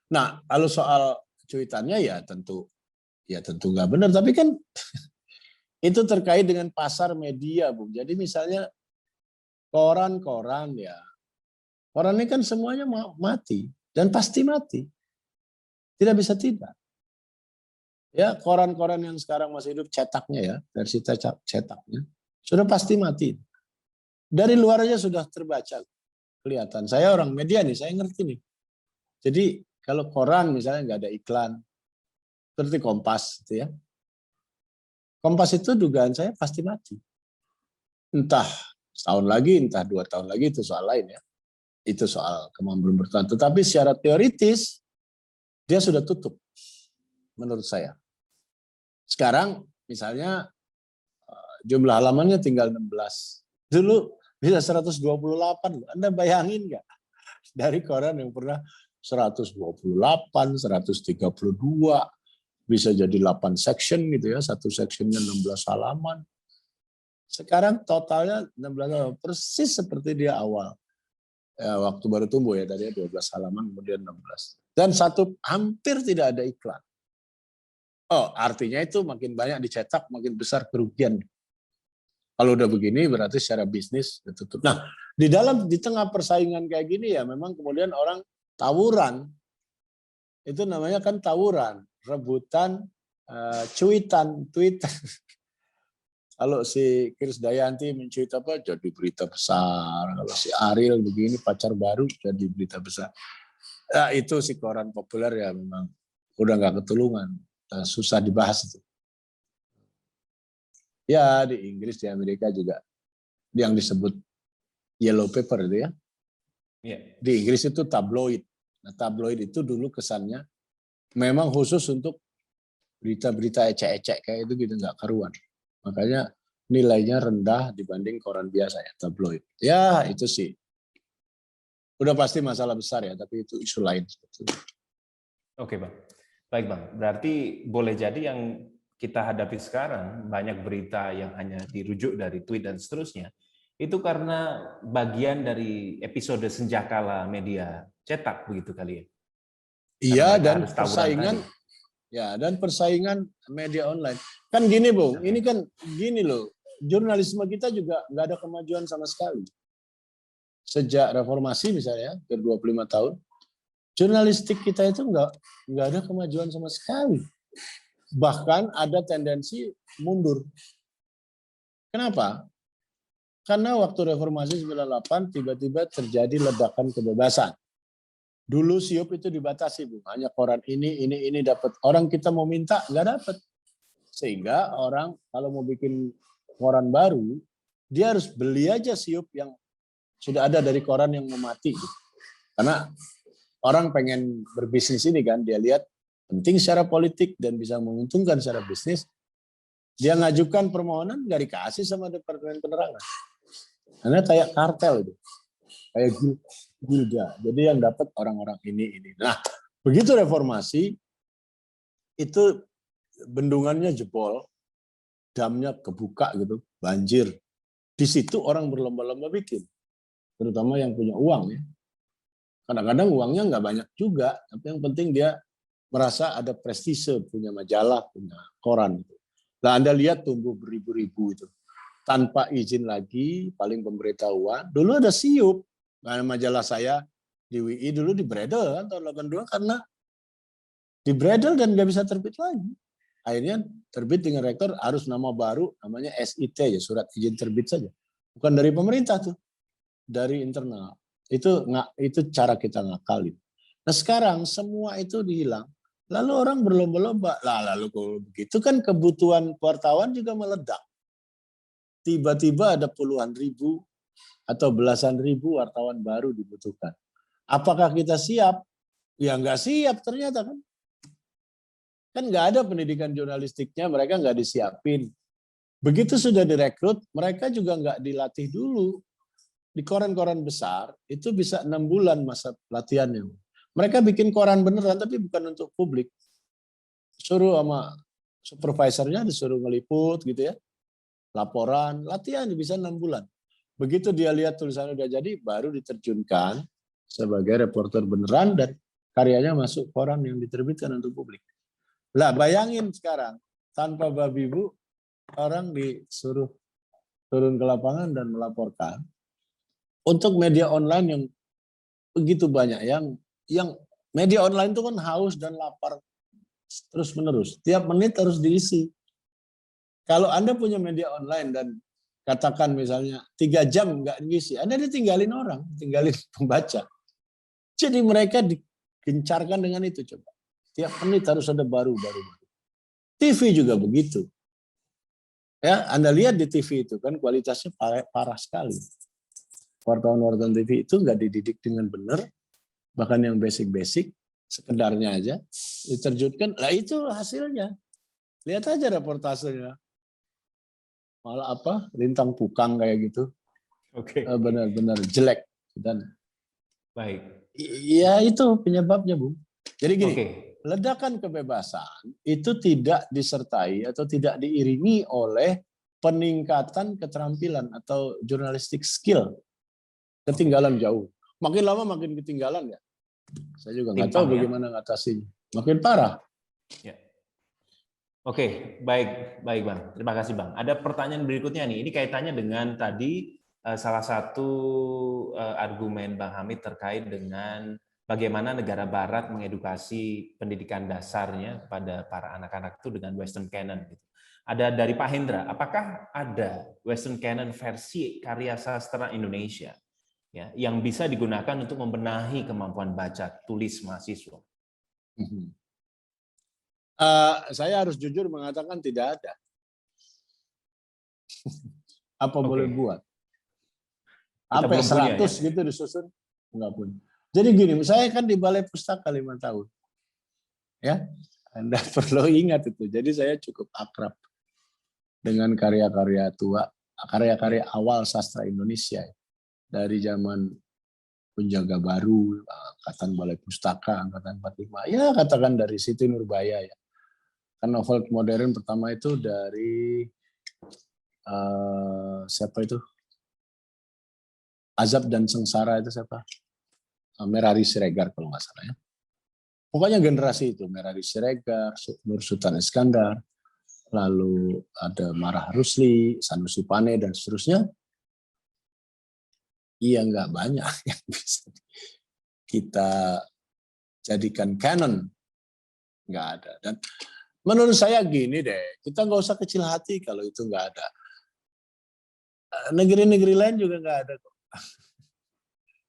Nah, kalau soal cuitannya ya tentu nggak benar. Tapi kan itu terkait dengan pasar media, Bung. Jadi misalnya koran-koran ya, koran ini kan semuanya mati dan pasti mati. Tidak bisa tidak. Ya, koran-koran yang sekarang masih hidup cetaknya ya, versi cetaknya sudah pasti mati. Dari luar aja sudah terbaca, kelihatan. Saya orang media nih, saya ngerti nih. Jadi kalau koran misalnya nggak ada iklan, seperti Kompas, gitu ya. Kompas itu dugaan saya pasti mati. Entah setahun lagi, entah 2 tahun lagi, itu soal lain ya. Itu soal kemampuan bertahan. Tetapi secara teoritis, dia sudah tutup, menurut saya. Sekarang misalnya jumlah halamannya tinggal 16. Dulu bisa 128. Anda bayangin nggak? Dari koran yang pernah 128, 132, bisa jadi 8 section gitu ya, satu sectionnya 16 halaman. Sekarang totalnya 16 halaman, persis seperti dia awal. Ya, waktu baru tumbuh ya, tadi 12 halaman, kemudian 16. Dan hampir tidak ada iklan. Oh, artinya itu makin banyak dicetak, makin besar kerugian. Kalau udah begini berarti secara bisnis tutup. Nah, di tengah persaingan kayak gini ya memang kemudian orang tawuran. Itu namanya kan tawuran, rebutan cuitan. Kalau si Krisdayanti mencuit apa jadi berita besar. Kalau si Ariel begini pacar baru jadi berita besar. Ya, itu si koran populer ya memang udah nggak ketulungan. Susah dibahas itu. Ya di Inggris, di Amerika juga yang disebut yellow paper itu ya. Yeah. Di Inggris itu tabloid. Nah, tabloid itu dulu kesannya memang khusus untuk berita-berita ecek-ecek kayak itu gitu, nggak karuan. Makanya nilainya rendah dibanding koran biasa ya, tabloid. Ya itu sih. Udah pasti masalah besar ya, tapi itu isu lain. Oke Bang. Baik Bang, berarti boleh jadi yang kita hadapi sekarang, banyak berita yang hanya dirujuk dari tweet dan seterusnya, itu karena bagian dari episode senjakala media cetak begitu kali ya? Iya, dan persaingan ya, dan persaingan media online. Kan gini, Bung, ini kan gini loh, jurnalisme kita juga nggak ada kemajuan sama sekali. Sejak reformasi misalnya, ke 25 tahun, jurnalistik kita itu nggak ada kemajuan sama sekali. Bahkan ada tendensi mundur. Kenapa? Karena waktu reformasi 98 tiba-tiba terjadi ledakan kebebasan. Dulu SIUP itu dibatasi, Bu. Hanya koran ini dapat. Orang kita mau minta nggak dapat. Sehingga orang kalau mau bikin koran baru, dia harus beli aja SIUP yang sudah ada dari koran yang mau mati. Karena orang pengen berbisnis ini kan, dia lihat penting secara politik dan bisa menguntungkan secara bisnis, dia ngajukan permohonan nggak dikasih sama Departemen Penerangan. Karena kayak kartel itu, kayak gilda. Jadi yang dapat orang-orang ini. Nah, begitu reformasi, itu bendungannya jebol, damnya kebuka gitu, banjir. Di situ orang berlomba-lomba bikin, terutama yang punya uang ya. Kadang-kadang uangnya nggak banyak juga, tapi yang penting dia merasa ada prestise, punya majalah, punya koran. Nah, Anda lihat tumbuh beribu-ribu itu. Tanpa izin lagi, paling pemberitahuan. Dulu ada SIUP. Nah, majalah saya di WI dulu dibredel kan tahun 82 karena dibredel dan nggak bisa terbit lagi. Akhirnya terbit dengan rektor harus nama baru, namanya SIT ya, surat izin terbit saja. Bukan dari pemerintah tuh, dari internal. Itu cara kita ngakalin. Nah sekarang semua itu dihilang. Lalu orang berlomba-lomba. Lalu kalau begitu kan kebutuhan wartawan juga meledak. Tiba-tiba ada puluhan ribu atau belasan ribu wartawan baru dibutuhkan. Apakah kita siap? Ya nggak siap ternyata kan. Kan nggak ada pendidikan jurnalistiknya, mereka nggak disiapin. Begitu sudah direkrut, mereka juga nggak dilatih dulu. Di koran-koran besar, itu bisa 6 bulan masa latihannya. Mereka bikin koran beneran, tapi bukan untuk publik. Suruh sama supervisornya, disuruh ngeliput gitu ya. Laporan, latihan bisa 6 bulan. Begitu dia lihat tulisannya udah jadi, baru diterjunkan sebagai reporter beneran dan karyanya masuk koran yang diterbitkan untuk publik. Lah bayangin sekarang, tanpa babi bu, orang disuruh turun ke lapangan dan melaporkan. Untuk media online yang begitu banyak, yang media online itu kan haus dan lapar terus menerus. Tiap menit harus diisi. Kalau Anda punya media online dan katakan misalnya 3 jam nggak diisi, Anda ditinggalin orang, tinggalin pembaca. Jadi mereka digencarkan dengan itu coba. Tiap menit harus ada baru. TV juga begitu. Ya, Anda lihat di TV itu kan kualitasnya parah sekali. Wartawan-wartawan TV itu nggak dididik dengan benar, bahkan yang basic-basic, sekedarnya aja, diterjunkan. Lah itu hasilnya. Lihat aja reportasenya. Malah lintang pukang kayak gitu. Oke. Benar-benar jelek. Dan Baik. ya itu penyebabnya, Bu. Jadi gini, Oke. ledakan kebebasan itu tidak disertai atau tidak diiringi oleh peningkatan keterampilan atau journalistic skill. Ketinggalan jauh. Makin lama makin ketinggalan ya. Saya juga nggak tahu bagaimana ngatasinya. Makin parah. Ya. Oke, baik Bang. Terima kasih Bang. Ada pertanyaan berikutnya nih. Ini kaitannya dengan tadi salah satu argumen Bang Hamid terkait dengan bagaimana negara Barat mengedukasi pendidikan dasarnya kepada para anak-anak itu dengan Western Canon. Ada dari Pak Hendra. Apakah ada Western Canon versi karya sastra Indonesia ya, yang bisa digunakan untuk membenahi kemampuan baca tulis mahasiswa? Saya harus jujur mengatakan tidak ada. Apa boleh buat? Sampai 100 ya? Gitu disusun? Enggak punya. Jadi gini, saya kan di Balai Pustaka 5 tahun. Ya, Anda perlu ingat itu. Jadi saya cukup akrab dengan karya-karya tua, karya-karya awal sastra Indonesia. Dari zaman Penjaga Baru, Angkatan Balai Pustaka, Angkatan 45, ya katakan dari Siti Nurbaya ya. Kan novel modern pertama itu dari siapa itu? Azab dan Sengsara itu siapa? Merari Siregar kalau nggak salah ya. Pokoknya generasi itu, Merari Siregar, Nur Sultan Iskandar, lalu ada Marah Rusli, Sanusi Pane, dan seterusnya. Iya, nggak banyak yang bisa kita jadikan canon. Nggak ada. Dan menurut saya gini deh, kita nggak usah kecil hati kalau itu nggak ada. Negeri-negeri lain juga nggak ada kok.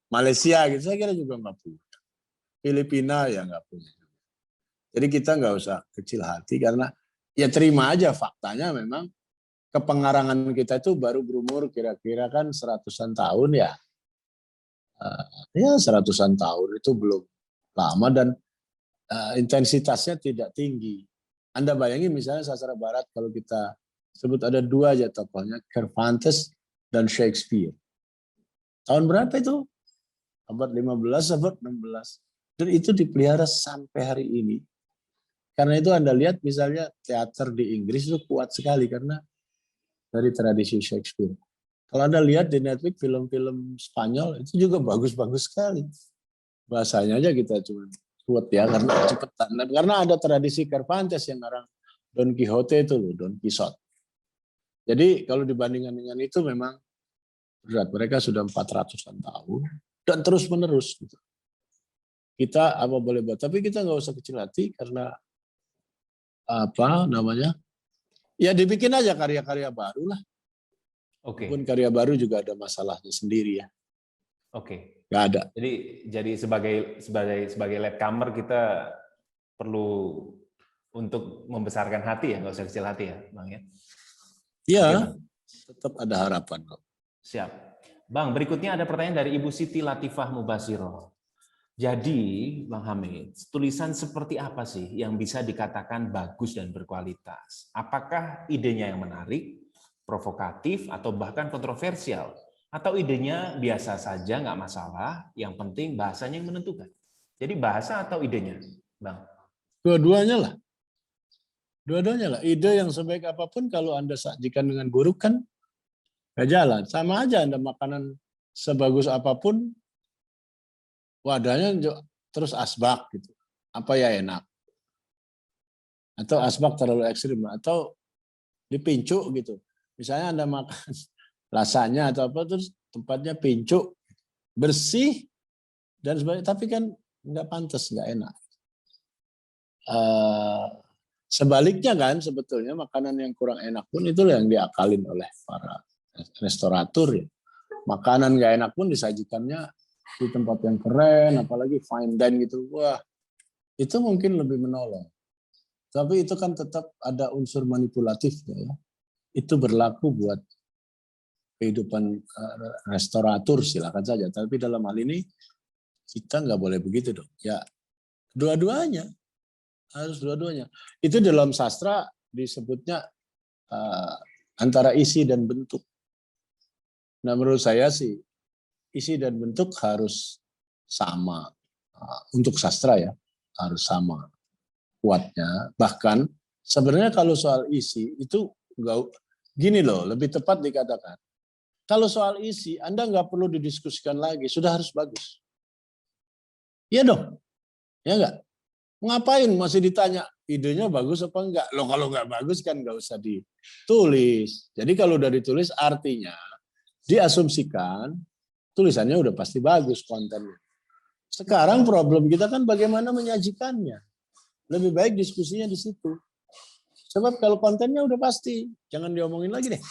Malaysia gitu, saya kira juga nggak punya. Filipina ya nggak punya. Jadi kita nggak usah kecil hati karena ya terima aja faktanya memang kepengarangan kita itu baru berumur kira-kira kan 100-an tahun ya. Ya 100-an tahun itu belum lama dan intensitasnya tidak tinggi. Anda bayangin misalnya sastra barat kalau kita sebut ada 2 aja tokohnya, Cervantes dan Shakespeare. Tahun berapa itu? Abad 15, abad 16. Dan itu dipelihara sampai hari ini. Karena itu Anda lihat misalnya teater di Inggris itu kuat sekali karena dari tradisi Shakespeare. Kalau Anda lihat di Netflix film-film Spanyol itu juga bagus-bagus sekali. Bahasanya aja kita cuma kuat ya karena cepetan. Dan karena ada tradisi Cervantes yang ngarang Don Quixote itu loh, Don Quixote. Jadi kalau dibandingkan dengan itu memang berat. Mereka sudah 400-an tahun dan terus menerus. Gitu. Kita apa boleh buat, tapi kita nggak usah kecil hati karena apa namanya? Ya dibikin aja karya-karya baru lah. Oke. Walaupun karya baru juga ada masalahnya sendiri ya. Oke. Nggak ada. Jadi sebagai latecomer kita perlu untuk membesarkan hati ya, nggak usah kecil hati ya, Bang ya. Iya, Oke, tetap ada harapan kok. Siap. Bang, berikutnya ada pertanyaan dari Ibu Siti Latifah Mubasiro. Jadi, Bang Hamid, tulisan seperti apa sih yang bisa dikatakan bagus dan berkualitas? Apakah idenya yang menarik, provokatif, atau bahkan kontroversial? Atau idenya biasa saja, nggak masalah, yang penting bahasanya yang menentukan? Jadi bahasa atau idenya, Bang? Dua-duanya lah. Dua-duanya lah. Ide yang sebaik apapun kalau Anda sajikan dengan buruk kan nggak jalan. Sama aja Anda makanan sebagus apapun, wadahnya terus asbak gitu. Apa ya enak? Atau asbak terlalu ekstrim, atau dipincu gitu. Misalnya Anda makan rasanya atau apa terus tempatnya pincu, bersih dan sebagainya, tapi kan nggak pantas, nggak enak. Sebaliknya kan sebetulnya makanan yang kurang enak pun itu yang diakalin oleh para restoratur ya. Makanan nggak enak pun disajikannya di tempat yang keren, apalagi fine dine gitu. Wah, itu mungkin lebih menolong. Tapi itu kan tetap ada unsur manipulatifnya ya. Itu berlaku buat kehidupan restoratur, silakan saja. Tapi dalam hal ini kita nggak boleh begitu dong. Ya, dua-duanya harus dua-duanya. Itu dalam sastra disebutnya antara isi dan bentuk. Nah, menurut saya sih isi dan bentuk harus sama. Untuk sastra ya, harus sama kuatnya. Bahkan sebenarnya kalau soal isi itu enggak, gini loh, lebih tepat dikatakan. Kalau soal isi, Anda nggak perlu didiskusikan lagi, sudah harus bagus. Iya dong, ya nggak? Ngapain masih ditanya idenya bagus apa enggak? Loh kalau nggak bagus kan nggak usah ditulis. Jadi kalau udah ditulis artinya diasumsikan tulisannya udah pasti bagus kontennya. Sekarang problem kita kan bagaimana menyajikannya. Lebih baik diskusinya di situ. Sebab kalau kontennya udah pasti, jangan diomongin lagi deh.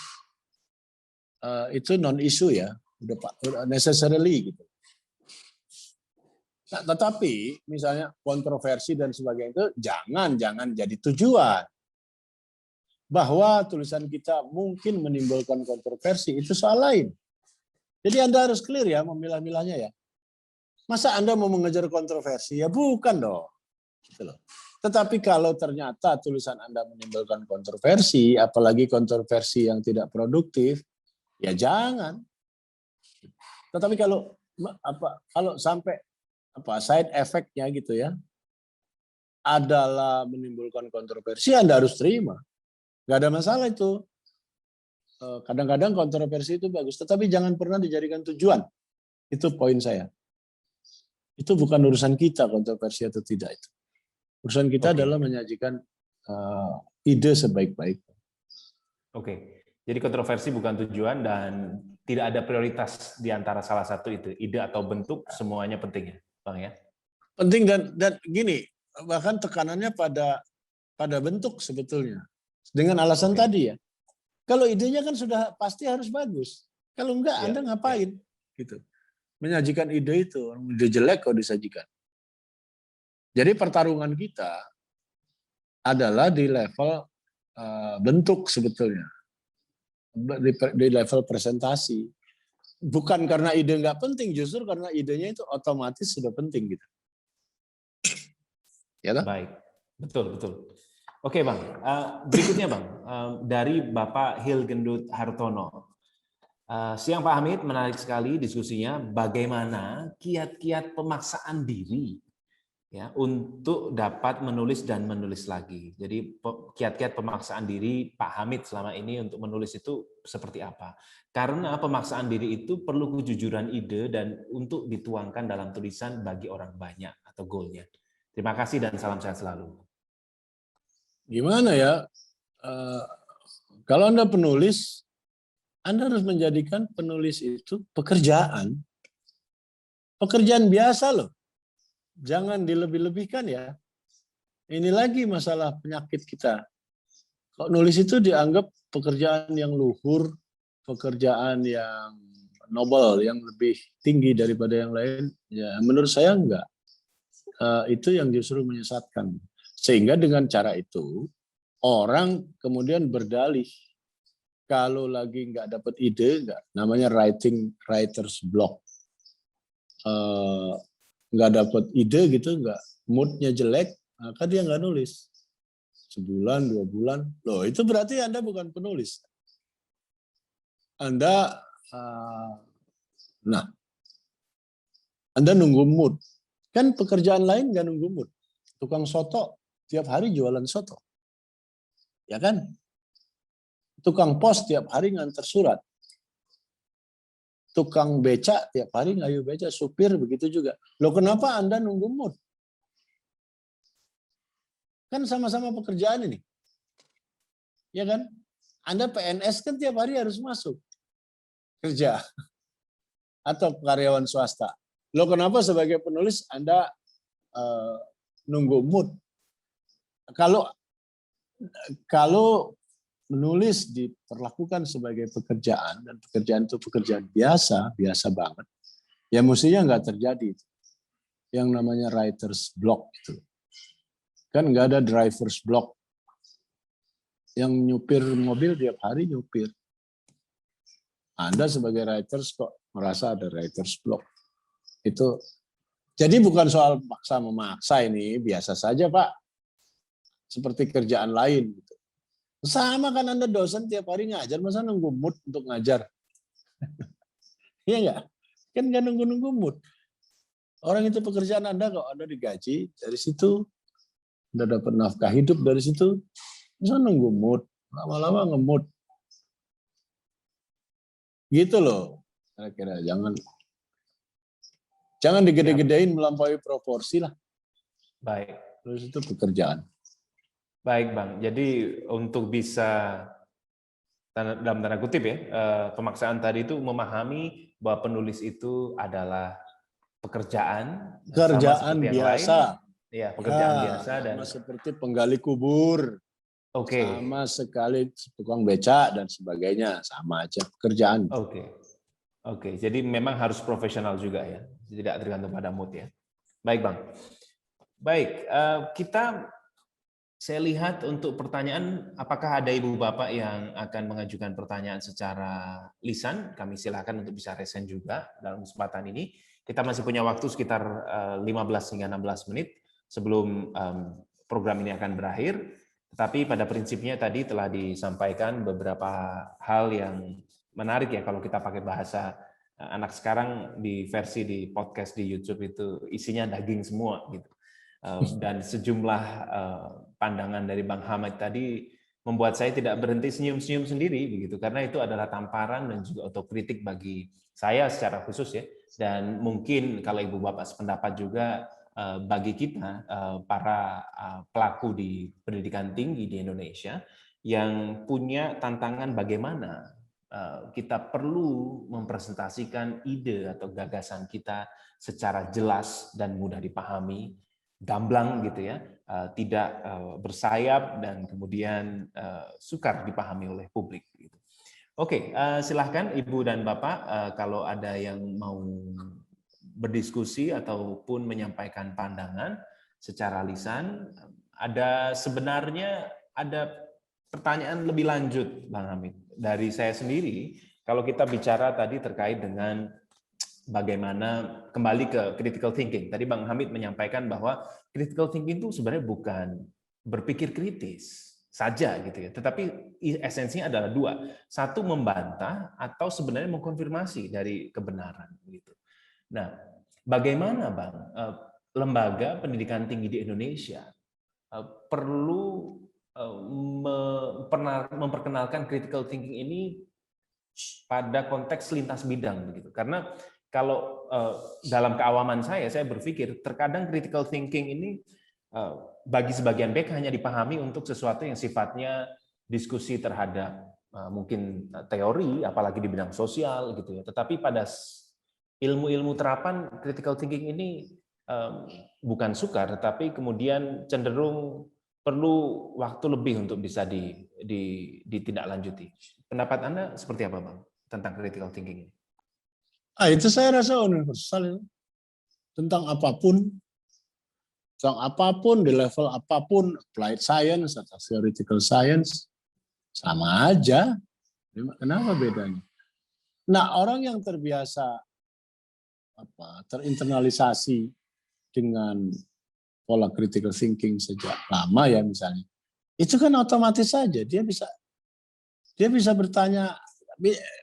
Itu non isu ya, udah necessarily gitu. Nah, tetapi misalnya kontroversi dan sebagainya itu jangan jadi tujuan. Bahwa tulisan kita mungkin menimbulkan kontroversi itu soal lain. Jadi Anda harus clear ya memilah-milahnya ya. Masa Anda mau mengejar kontroversi? Ya bukan dong. Gitu loh. Tetapi kalau ternyata tulisan Anda menimbulkan kontroversi, apalagi kontroversi yang tidak produktif, ya jangan. Tetapi kalau sampai side effect-nya gitu ya, adalah menimbulkan kontroversi, Anda harus terima. Nggak ada masalah itu. Kadang-kadang kontroversi itu bagus, tetapi jangan pernah dijadikan tujuan. Itu poin saya. Itu bukan urusan kita kontroversi atau tidak itu. Urusan kita adalah menyajikan ide sebaik-baiknya. Oke, jadi kontroversi bukan tujuan dan tidak ada prioritas di antara salah satu itu, ide atau bentuk, semuanya penting ya, Bang ya? Penting dan gini, bahkan tekanannya pada bentuk sebetulnya. Dengan alasan tadi ya. Kalau idenya kan sudah pasti harus bagus. Kalau enggak, Anda ngapain? Gitu. Menyajikan ide itu, ide jelek kok disajikan. Jadi pertarungan kita adalah di level bentuk sebetulnya. Di level presentasi. Bukan karena ide nggak penting, justru karena idenya itu otomatis sudah penting gitu. Ya toh? Baik, betul. Oke Bang, berikutnya Bang, dari Bapak Hilgendut Hartono. Siang Pak Hamid, menarik sekali diskusinya bagaimana kiat-kiat pemaksaan diri ya untuk dapat menulis dan menulis lagi. Jadi kiat-kiat pemaksaan diri Pak Hamid selama ini untuk menulis itu seperti apa? Karena pemaksaan diri itu perlu kejujuran ide dan untuk dituangkan dalam tulisan bagi orang banyak atau goalnya. Terima kasih dan salam sehat selalu. Gimana ya? Kalau Anda penulis, Anda harus menjadikan penulis itu pekerjaan. Pekerjaan biasa loh. Jangan dilebih-lebihkan ya. Ini lagi masalah penyakit kita. Kalau nulis itu dianggap pekerjaan yang luhur, pekerjaan yang noble, yang lebih tinggi daripada yang lain. Ya, menurut saya enggak. Itu yang justru menyesatkan. Sehingga dengan cara itu, orang kemudian berdalih kalau lagi nggak dapat ide, namanya writer's block. Nggak dapat ide gitu, nggak, moodnya jelek, maka dia nggak nulis. Sebulan, 2 bulan, loh itu berarti Anda bukan penulis. Anda nunggu mood. Kan pekerjaan lain nggak nunggu mood. Tukang soto tiap hari jualan soto. Ya kan? Tukang pos tiap hari nganter surat. Tukang beca tiap hari ngayu beca, supir begitu juga. Loh kenapa Anda nunggu mood? Kan sama-sama pekerjaan ini. Ya kan? Anda PNS kan tiap hari harus masuk kerja. Atau karyawan swasta. Loh kenapa sebagai penulis Anda nunggu mood? Kalau menulis diperlakukan sebagai pekerjaan, dan pekerjaan itu pekerjaan biasa banget, ya mestinya nggak terjadi yang namanya writer's block itu. Kan nggak ada driver's block. Yang nyupir mobil tiap hari nyupir. Anda sebagai writers kok merasa ada writer's block. Itu jadi bukan soal maksa memaksa, ini biasa saja Pak. Seperti kerjaan lain gitu. Sama kan Anda dosen tiap hari ngajar, masa nunggu mood untuk ngajar? Iya nggak? Kan nggak nunggu mood. Orang itu pekerjaan Anda kok, Anda digaji dari situ, Anda dapat nafkah hidup dari situ, masa nunggu mood? Lama-lama nge-mood. Gitu loh. Kira-kira jangan digede-gedein melampaui proporsi lah. Baik. Terus itu pekerjaan. Baik Bang, jadi untuk bisa dalam tanda kutip ya, pemaksaan tadi itu memahami bahwa penulis itu adalah pekerjaan biasa. Ya, pekerjaan biasa dan seperti penggali kubur. Oke. Sama sekali tukang beca dan sebagainya, sama aja pekerjaan. Oke. Jadi memang harus profesional juga ya, tidak tergantung pada mood ya. Baik Bang. Baik, saya lihat untuk pertanyaan, apakah ada ibu bapak yang akan mengajukan pertanyaan secara lisan? Kami silakan untuk bisa resen juga dalam kesempatan ini. Kita masih punya waktu sekitar 15 hingga 16 menit sebelum program ini akan berakhir. Tetapi pada prinsipnya tadi telah disampaikan beberapa hal yang menarik ya kalau kita pakai bahasa anak sekarang di versi di podcast di YouTube itu isinya daging semua gitu. Dan sejumlah pandangan dari Bang Hamid tadi membuat saya tidak berhenti senyum-senyum sendiri begitu, karena itu adalah tamparan dan juga otokritik bagi saya secara khusus ya, dan mungkin kalau ibu bapak sependapat juga bagi kita para pelaku di pendidikan tinggi di Indonesia yang punya tantangan bagaimana kita perlu mempresentasikan ide atau gagasan kita secara jelas dan mudah dipahami, gamblang gitu ya, tidak bersayap dan kemudian sukar dipahami oleh publik. Gitu. Oke, silahkan Ibu dan Bapak kalau ada yang mau berdiskusi ataupun menyampaikan pandangan secara lisan. Sebenarnya ada pertanyaan lebih lanjut, Bang Hamid. Dari saya sendiri, kalau kita bicara tadi terkait dengan bagaimana kembali ke critical thinking. Tadi Bang Hamid menyampaikan bahwa critical thinking itu sebenarnya bukan berpikir kritis saja gitu ya, tetapi esensinya adalah dua. Satu, membantah atau sebenarnya mengkonfirmasi dari kebenaran gitu. Nah, bagaimana Bang lembaga pendidikan tinggi di Indonesia perlu memperkenalkan critical thinking ini pada konteks lintas bidang begitu, karena kalau dalam keawaman saya berpikir terkadang critical thinking ini bagi sebagian pihak hanya dipahami untuk sesuatu yang sifatnya diskusi terhadap mungkin teori, apalagi di bidang sosial gitu ya. Tetapi pada ilmu-ilmu terapan critical thinking ini bukan sukar, tetapi kemudian cenderung perlu waktu lebih untuk bisa ditindaklanjuti. Pendapat Anda seperti apa Bang tentang critical thinking ini? Itu saya rasa universal tentang apapun di level apapun, applied science atau theoretical science, sama aja. Kenapa bedanya? Nah, orang yang terbiasa terinternalisasi dengan pola critical thinking sejak lama ya misalnya, itu kan otomatis saja dia bisa bertanya.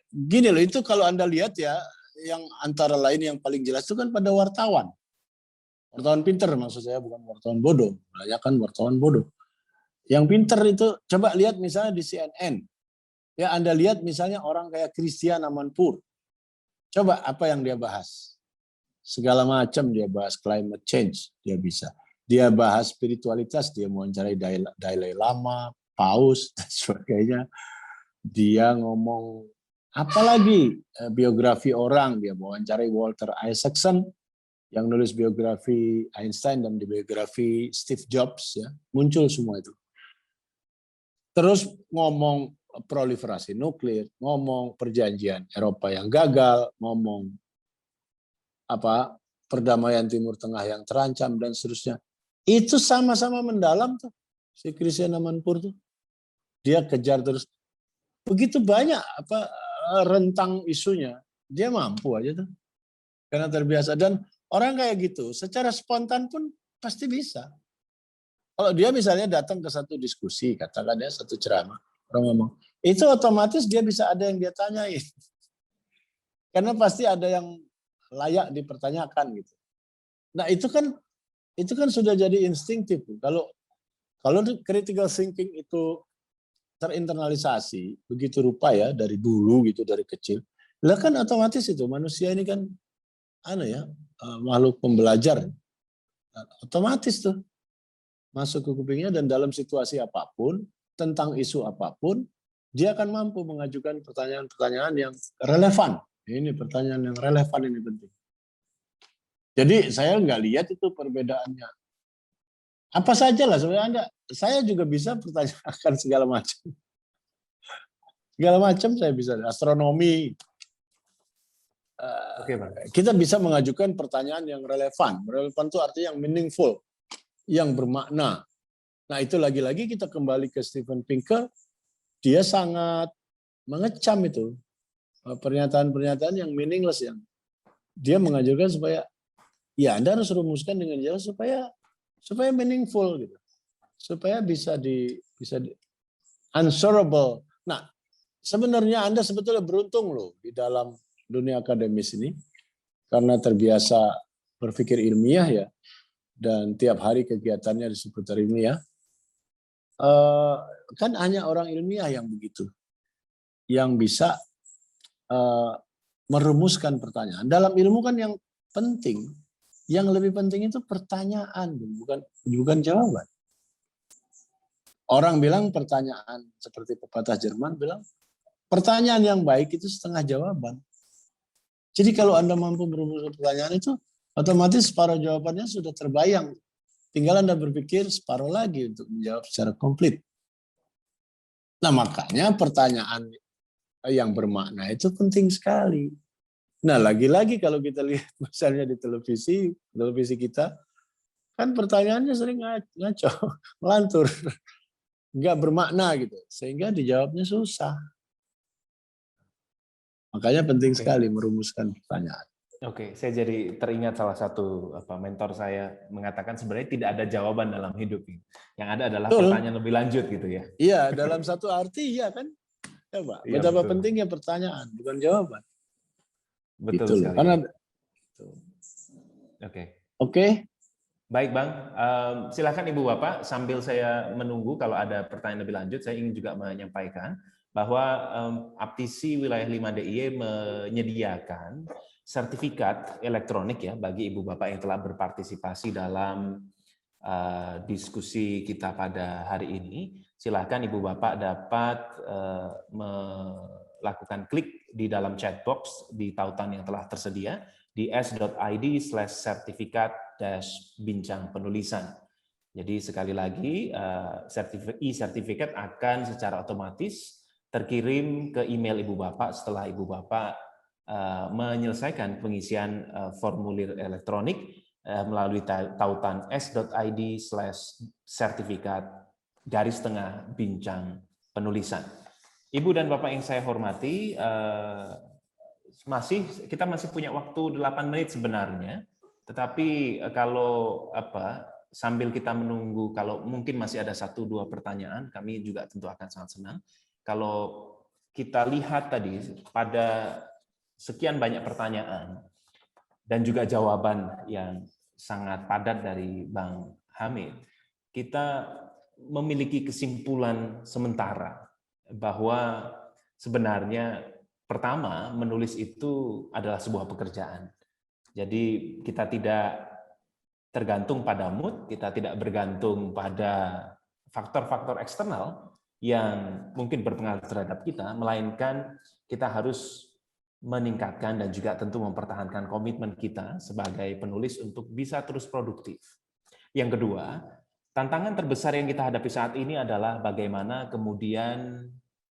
Gini loh, itu kalau Anda lihat ya, yang antara lain yang paling jelas itu kan pada wartawan. Wartawan pinter maksud saya, bukan wartawan bodoh. Banyak kan wartawan bodoh. Yang pinter itu, coba lihat misalnya di CNN. Ya, Anda lihat misalnya orang kayak Christian Amanpour. Coba apa yang dia bahas. Segala macam dia bahas, climate change, dia bisa. Dia bahas spiritualitas, dia mewawancarai Dalai Lama, Paus, dan sebagainya. Dia ngomong apalagi biografi orang, dia mewawancarai Walter Isaacson yang nulis biografi Einstein dan biografi Steve Jobs, ya muncul semua itu. Terus ngomong proliferasi nuklir, ngomong perjanjian Eropa yang gagal, ngomong perdamaian Timur Tengah yang terancam dan seterusnya. Itu sama-sama mendalam tuh si Christian Amanpour tuh. Dia kejar terus. Begitu banyak rentang isunya, dia mampu aja tuh. Karena terbiasa. Dan orang kayak gitu, secara spontan pun pasti bisa. Kalau dia misalnya datang ke satu diskusi, katakan ya satu ceramah, orang ngomong, itu otomatis dia bisa ada yang dia tanyain. Karena pasti ada yang layak dipertanyakan gitu. Nah itu kan sudah jadi instinktif. Kalau critical thinking itu terinternalisasi begitu rupa ya dari dulu gitu, dari kecil, lah kan otomatis itu manusia ini kan makhluk pembelajar, otomatis tuh masuk ke kupingnya, dan dalam situasi apapun tentang isu apapun dia akan mampu mengajukan pertanyaan-pertanyaan yang relevan. Ini pertanyaan yang relevan, ini penting. Jadi saya nggak lihat itu perbedaannya. Apa saja lah sebenarnya saya juga bisa pertanyakan segala macam. Segala macam saya bisa, astronomi. Oke, Bang. Kita bisa mengajukan pertanyaan yang relevan. Relevan itu artinya yang meaningful, yang bermakna. Nah itu lagi-lagi kita kembali ke Steven Pinker, dia sangat mengecam itu pernyataan-pernyataan yang meaningless, yang dia mengajarkan supaya ya Anda harus rumuskan dengan jelas supaya meaningful gitu, supaya bisa di answerable. Nah sebenarnya Anda sebetulnya beruntung loh di dalam dunia akademis ini, karena terbiasa berpikir ilmiah ya, dan tiap hari kegiatannya di seputar ilmiah. Kan hanya orang ilmiah yang begitu, yang bisa merumuskan pertanyaan. Dalam ilmu kan yang penting, yang lebih penting itu pertanyaan, bukan jawaban. Orang bilang pertanyaan, seperti pepatah Jerman bilang, pertanyaan yang baik itu setengah jawaban. Jadi kalau Anda mampu merumuskan pertanyaan itu, otomatis separuh jawabannya sudah terbayang. Tinggal Anda berpikir separuh lagi untuk menjawab secara komplit. Nah makanya pertanyaan yang bermakna itu penting sekali. Nah lagi-lagi kalau kita lihat misalnya di televisi kita, kan pertanyaannya sering ngaco, melantur, nggak bermakna gitu, sehingga dijawabnya susah. Makanya penting sekali merumuskan pertanyaan. Oke, saya jadi teringat salah satu mentor saya mengatakan sebenarnya tidak ada jawaban dalam hidup ini. Yang ada adalah pertanyaan lebih lanjut gitu ya. Iya, dalam satu arti iya kan. Coba, Iya, betapa betul. pentingnya pertanyaan, bukan jawaban. Betul gitu sekali. Karena Oke. Baik Bang, silakan Ibu Bapak, sambil saya menunggu kalau ada pertanyaan lebih lanjut, saya ingin juga menyampaikan bahwa Aptisi Wilayah 5 DIY menyediakan sertifikat elektronik ya bagi Ibu Bapak yang telah berpartisipasi dalam diskusi kita pada hari ini. Silakan Ibu Bapak dapat melakukan klik di dalam chat box di tautan yang telah tersedia di s.id/sertifikat-bincang penulisan. Jadi sekali lagi e-sertifikat akan secara otomatis terkirim ke email Ibu Bapak setelah Ibu Bapak menyelesaikan pengisian formulir elektronik melalui tautan s.id/sertifikat-bincang penulisan. Ibu dan Bapak yang saya hormati, kita masih punya waktu 8 menit sebenarnya, tetapi kalau sambil kita menunggu, kalau mungkin masih ada 1-2 pertanyaan, kami juga tentu akan sangat senang. Kalau kita lihat tadi pada sekian banyak pertanyaan dan juga jawaban yang sangat padat dari Bang Hamid, kita memiliki kesimpulan sementara bahwa sebenarnya pertama, menulis itu adalah sebuah pekerjaan. Jadi kita tidak tergantung pada mood, kita tidak bergantung pada faktor-faktor eksternal yang mungkin berpengaruh terhadap kita, melainkan kita harus meningkatkan dan juga tentu mempertahankan komitmen kita sebagai penulis untuk bisa terus produktif. Yang kedua, tantangan terbesar yang kita hadapi saat ini adalah bagaimana kemudian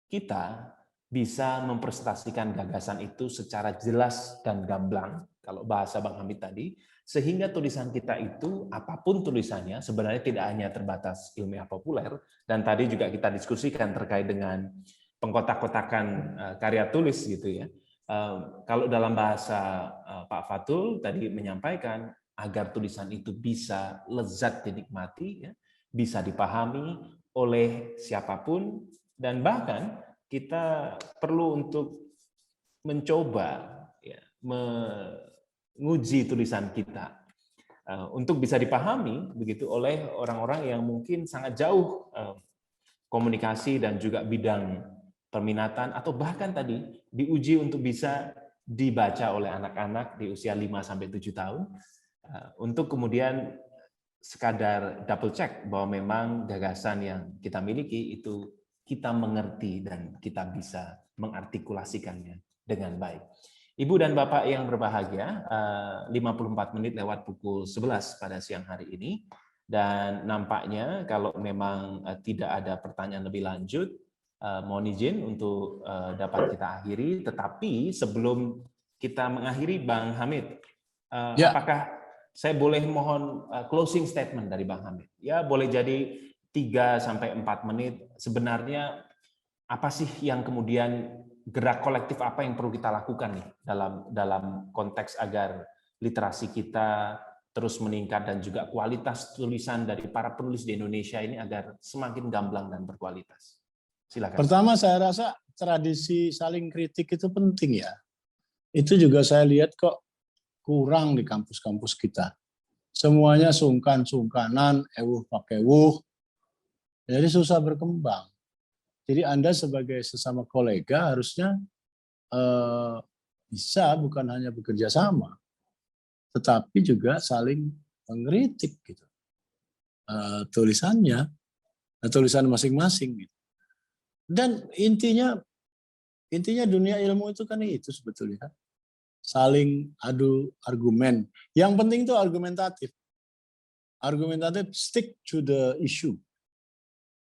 kita bisa mempresentasikan gagasan itu secara jelas dan gamblang, kalau bahasa Bang Hamid tadi, sehingga tulisan kita itu, apapun tulisannya, sebenarnya tidak hanya terbatas ilmiah populer, dan tadi juga kita diskusikan terkait dengan pengkotak-kotakan karya tulis gitu ya. Kalau dalam bahasa Pak Fatul tadi menyampaikan, agar tulisan itu bisa lezat dinikmati, ya, bisa dipahami oleh siapapun, dan bahkan kita perlu untuk mencoba ya, menguji tulisan kita untuk bisa dipahami begitu oleh orang-orang yang mungkin sangat jauh komunikasi dan juga bidang perminatan, atau bahkan tadi diuji untuk bisa dibaca oleh anak-anak di usia 5-7 tahun untuk kemudian sekadar double check bahwa memang gagasan yang kita miliki itu kita mengerti dan kita bisa mengartikulasikannya dengan baik. Ibu dan Bapak yang berbahagia, 54 menit lewat pukul 11 pada siang hari ini, dan nampaknya kalau memang tidak ada pertanyaan lebih lanjut, mohon izin untuk dapat kita akhiri. Tetapi sebelum kita mengakhiri, Bang Hamid, apakah saya boleh mohon closing statement dari Bang Hamid? Ya, boleh jadi 3-4 menit. Sebenarnya apa sih yang kemudian gerak kolektif apa yang perlu kita lakukan nih dalam konteks agar literasi kita terus meningkat dan juga kualitas tulisan dari para penulis di Indonesia ini agar semakin gamblang dan berkualitas. Silakan. Pertama, saya rasa tradisi saling kritik itu penting ya. Itu juga saya lihat kok kurang di kampus-kampus kita. Semuanya sungkan-sungkanan, ewuh pakai wuh. Jadi susah berkembang. Jadi Anda sebagai sesama kolega harusnya bisa bukan hanya bekerja sama, tetapi juga saling mengkritik gitu. Tulisannya, tulisan masing-masing gitu. Dan intinya dunia ilmu itu kan itu sebetulnya. Saling adu argumen. Yang penting itu argumentatif. Argumentatif, stick to the issue.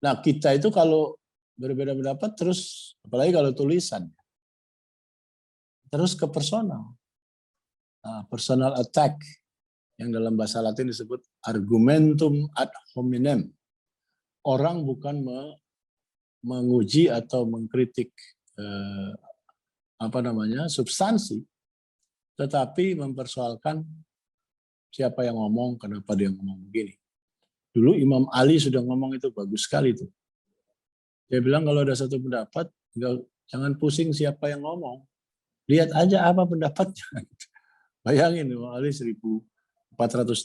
Nah, kita itu kalau berbeda pendapat terus, apalagi kalau tulisan, terus ke personal. Personal attack, yang dalam bahasa Latin disebut argumentum ad hominem. Orang bukan menguji atau mengkritik substansi, tetapi mempersoalkan siapa yang ngomong, kenapa dia ngomong begini. Dulu Imam Ali sudah ngomong itu bagus sekali tuh. Dia bilang kalau ada satu pendapat, jangan pusing siapa yang ngomong. Lihat aja apa pendapatnya. Bayangin Imam Ali 1400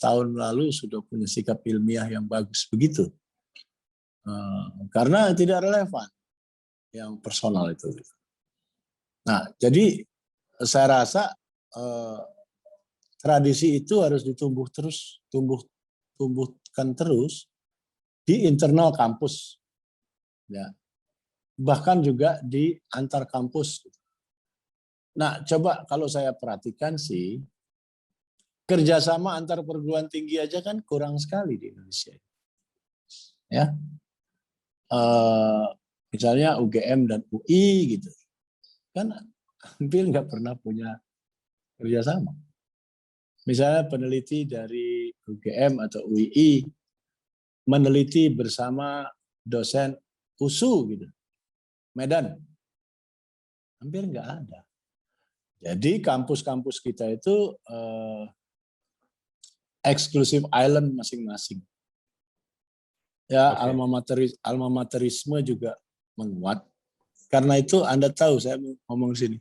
tahun lalu sudah punya sikap ilmiah yang bagus begitu. Karena tidak relevan yang personal itu. Nah, jadi saya rasa tradisi itu harus tumbuhkan terus di internal kampus, ya, bahkan juga di antar kampus. Nah, coba kalau saya perhatikan sih, kerjasama antar perguruan tinggi aja kan kurang sekali di Indonesia. Ya, misalnya UGM dan UI gitu, kan hampir nggak pernah punya kerjasama. Misalnya peneliti dari UGM atau UI meneliti bersama dosen USU gitu, Medan, Hampir nggak ada. Jadi kampus-kampus kita itu eksklusif island masing-masing. Ya, Oke. alma materisme juga menguat. Karena itu Anda tahu, saya mau ngomong sini.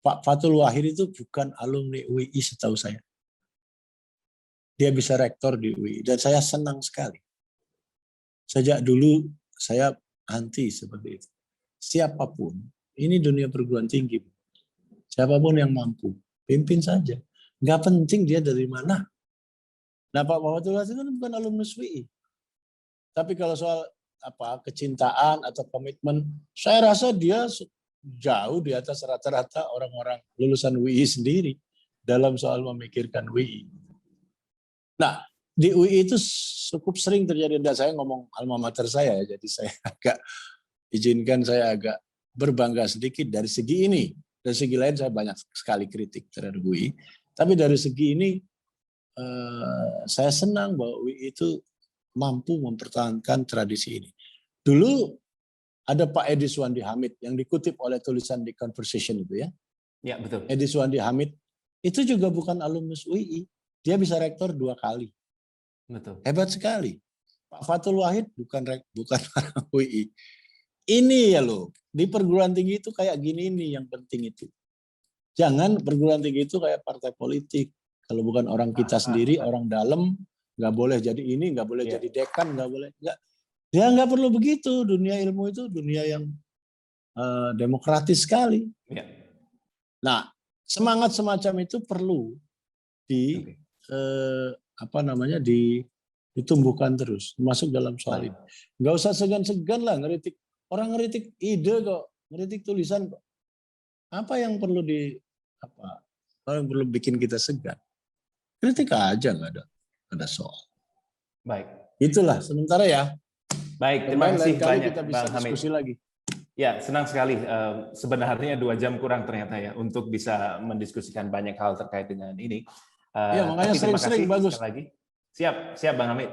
Pak Fathul Wahid itu bukan alumni UI setahu saya. Dia bisa rektor di UI dan saya senang sekali. Sejak dulu saya anti seperti itu. Siapapun, ini dunia perguruan tinggi. Siapapun yang mampu, pimpin saja. Nggak penting dia dari mana. Nah, Pak Fathul Wahid itu bukan alumnus UI. Tapi kalau soal kecintaan atau komitmen, saya rasa dia jauh di atas rata-rata orang-orang lulusan UI sendiri dalam soal memikirkan UI. Nah, di UI itu cukup sering terjadi, dan saya ngomong alma mater saya, jadi saya izinkan saya agak berbangga sedikit dari segi ini. Dari segi lain saya banyak sekali kritik terhadap UI, tapi dari segi ini saya senang bahwa UI itu mampu mempertahankan tradisi ini. Dulu ada Pak Edi Suwandi Hamid yang dikutip oleh tulisan di Conversation itu ya. Ya, betul. Edi Suwandi Hamid itu juga bukan alumnus UI. Dia bisa rektor 2 kali. Betul. Hebat sekali. Pak Fathul Wahid bukan orang UI. Ini ya loh, di perguruan tinggi itu kayak gini nih yang penting itu. Jangan perguruan tinggi itu kayak partai politik. Kalau bukan orang kita sendiri, orang dalam, nggak boleh jadi ini, nggak boleh jadi dekan, nggak boleh. Dia nggak perlu begitu. Dunia ilmu itu dunia yang demokratis sekali. Ya. Nah, semangat semacam itu perlu ditumbuhkan terus, masuk dalam soal ini. Nggak usah segan-segan lah ngeritik. Orang ngeritik ide kok, ngeritik tulisan kok. Apa yang perlu bikin kita segan? Kritik aja, nggak ada soal. Baik. Itulah sementara ya. Baik, terima kasih banyak kita bisa Bang Hamid. diskusi lagi. Ya, senang sekali. Sebenarnya 2 jam kurang ternyata ya untuk bisa mendiskusikan banyak hal terkait dengan ini. Ya, makanya sering-sering bagus. Lagi. Siap Bang Hamid.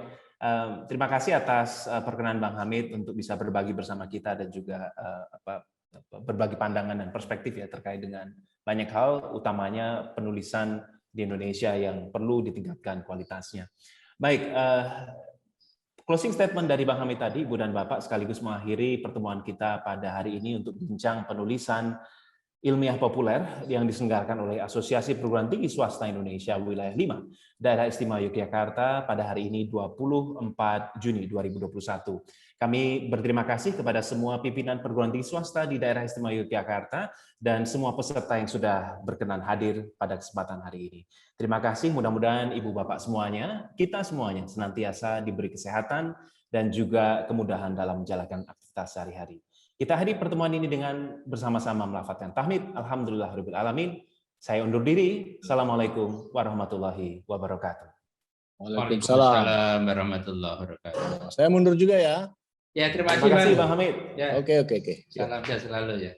Terima kasih atas perkenan Bang Hamid untuk bisa berbagi bersama kita dan juga berbagi pandangan dan perspektif ya terkait dengan banyak hal, utamanya penulisan di Indonesia yang perlu ditingkatkan kualitasnya. Baik, closing statement dari Bang Hamid tadi, Ibu dan Bapak, sekaligus mengakhiri pertemuan kita pada hari ini untuk bincang penulisan ilmiah populer yang diselenggarakan oleh Asosiasi Perguruan Tinggi Swasta Indonesia Wilayah 5, Daerah Istimewa Yogyakarta pada hari ini 24 Juni 2021. Kami berterima kasih kepada semua pimpinan perguruan tinggi swasta di Daerah Istimewa Yogyakarta dan semua peserta yang sudah berkenan hadir pada kesempatan hari ini. Terima kasih, mudah-mudahan Ibu Bapak semuanya, kita semuanya senantiasa diberi kesehatan dan juga kemudahan dalam menjalankan aktivitas sehari-hari. Kita akhiri pertemuan ini dengan bersama-sama melafadzkan tahmid. Alhamdulillahirabbil alamin. Saya undur diri. Assalamualaikum warahmatullahi wabarakatuh. Waalaikumsalam warahmatullahi wabarakatuh. Saya mundur juga ya. Ya, terima kasih kasih Bang Hamid. Ya. Oke. Salam sehat selalu ya.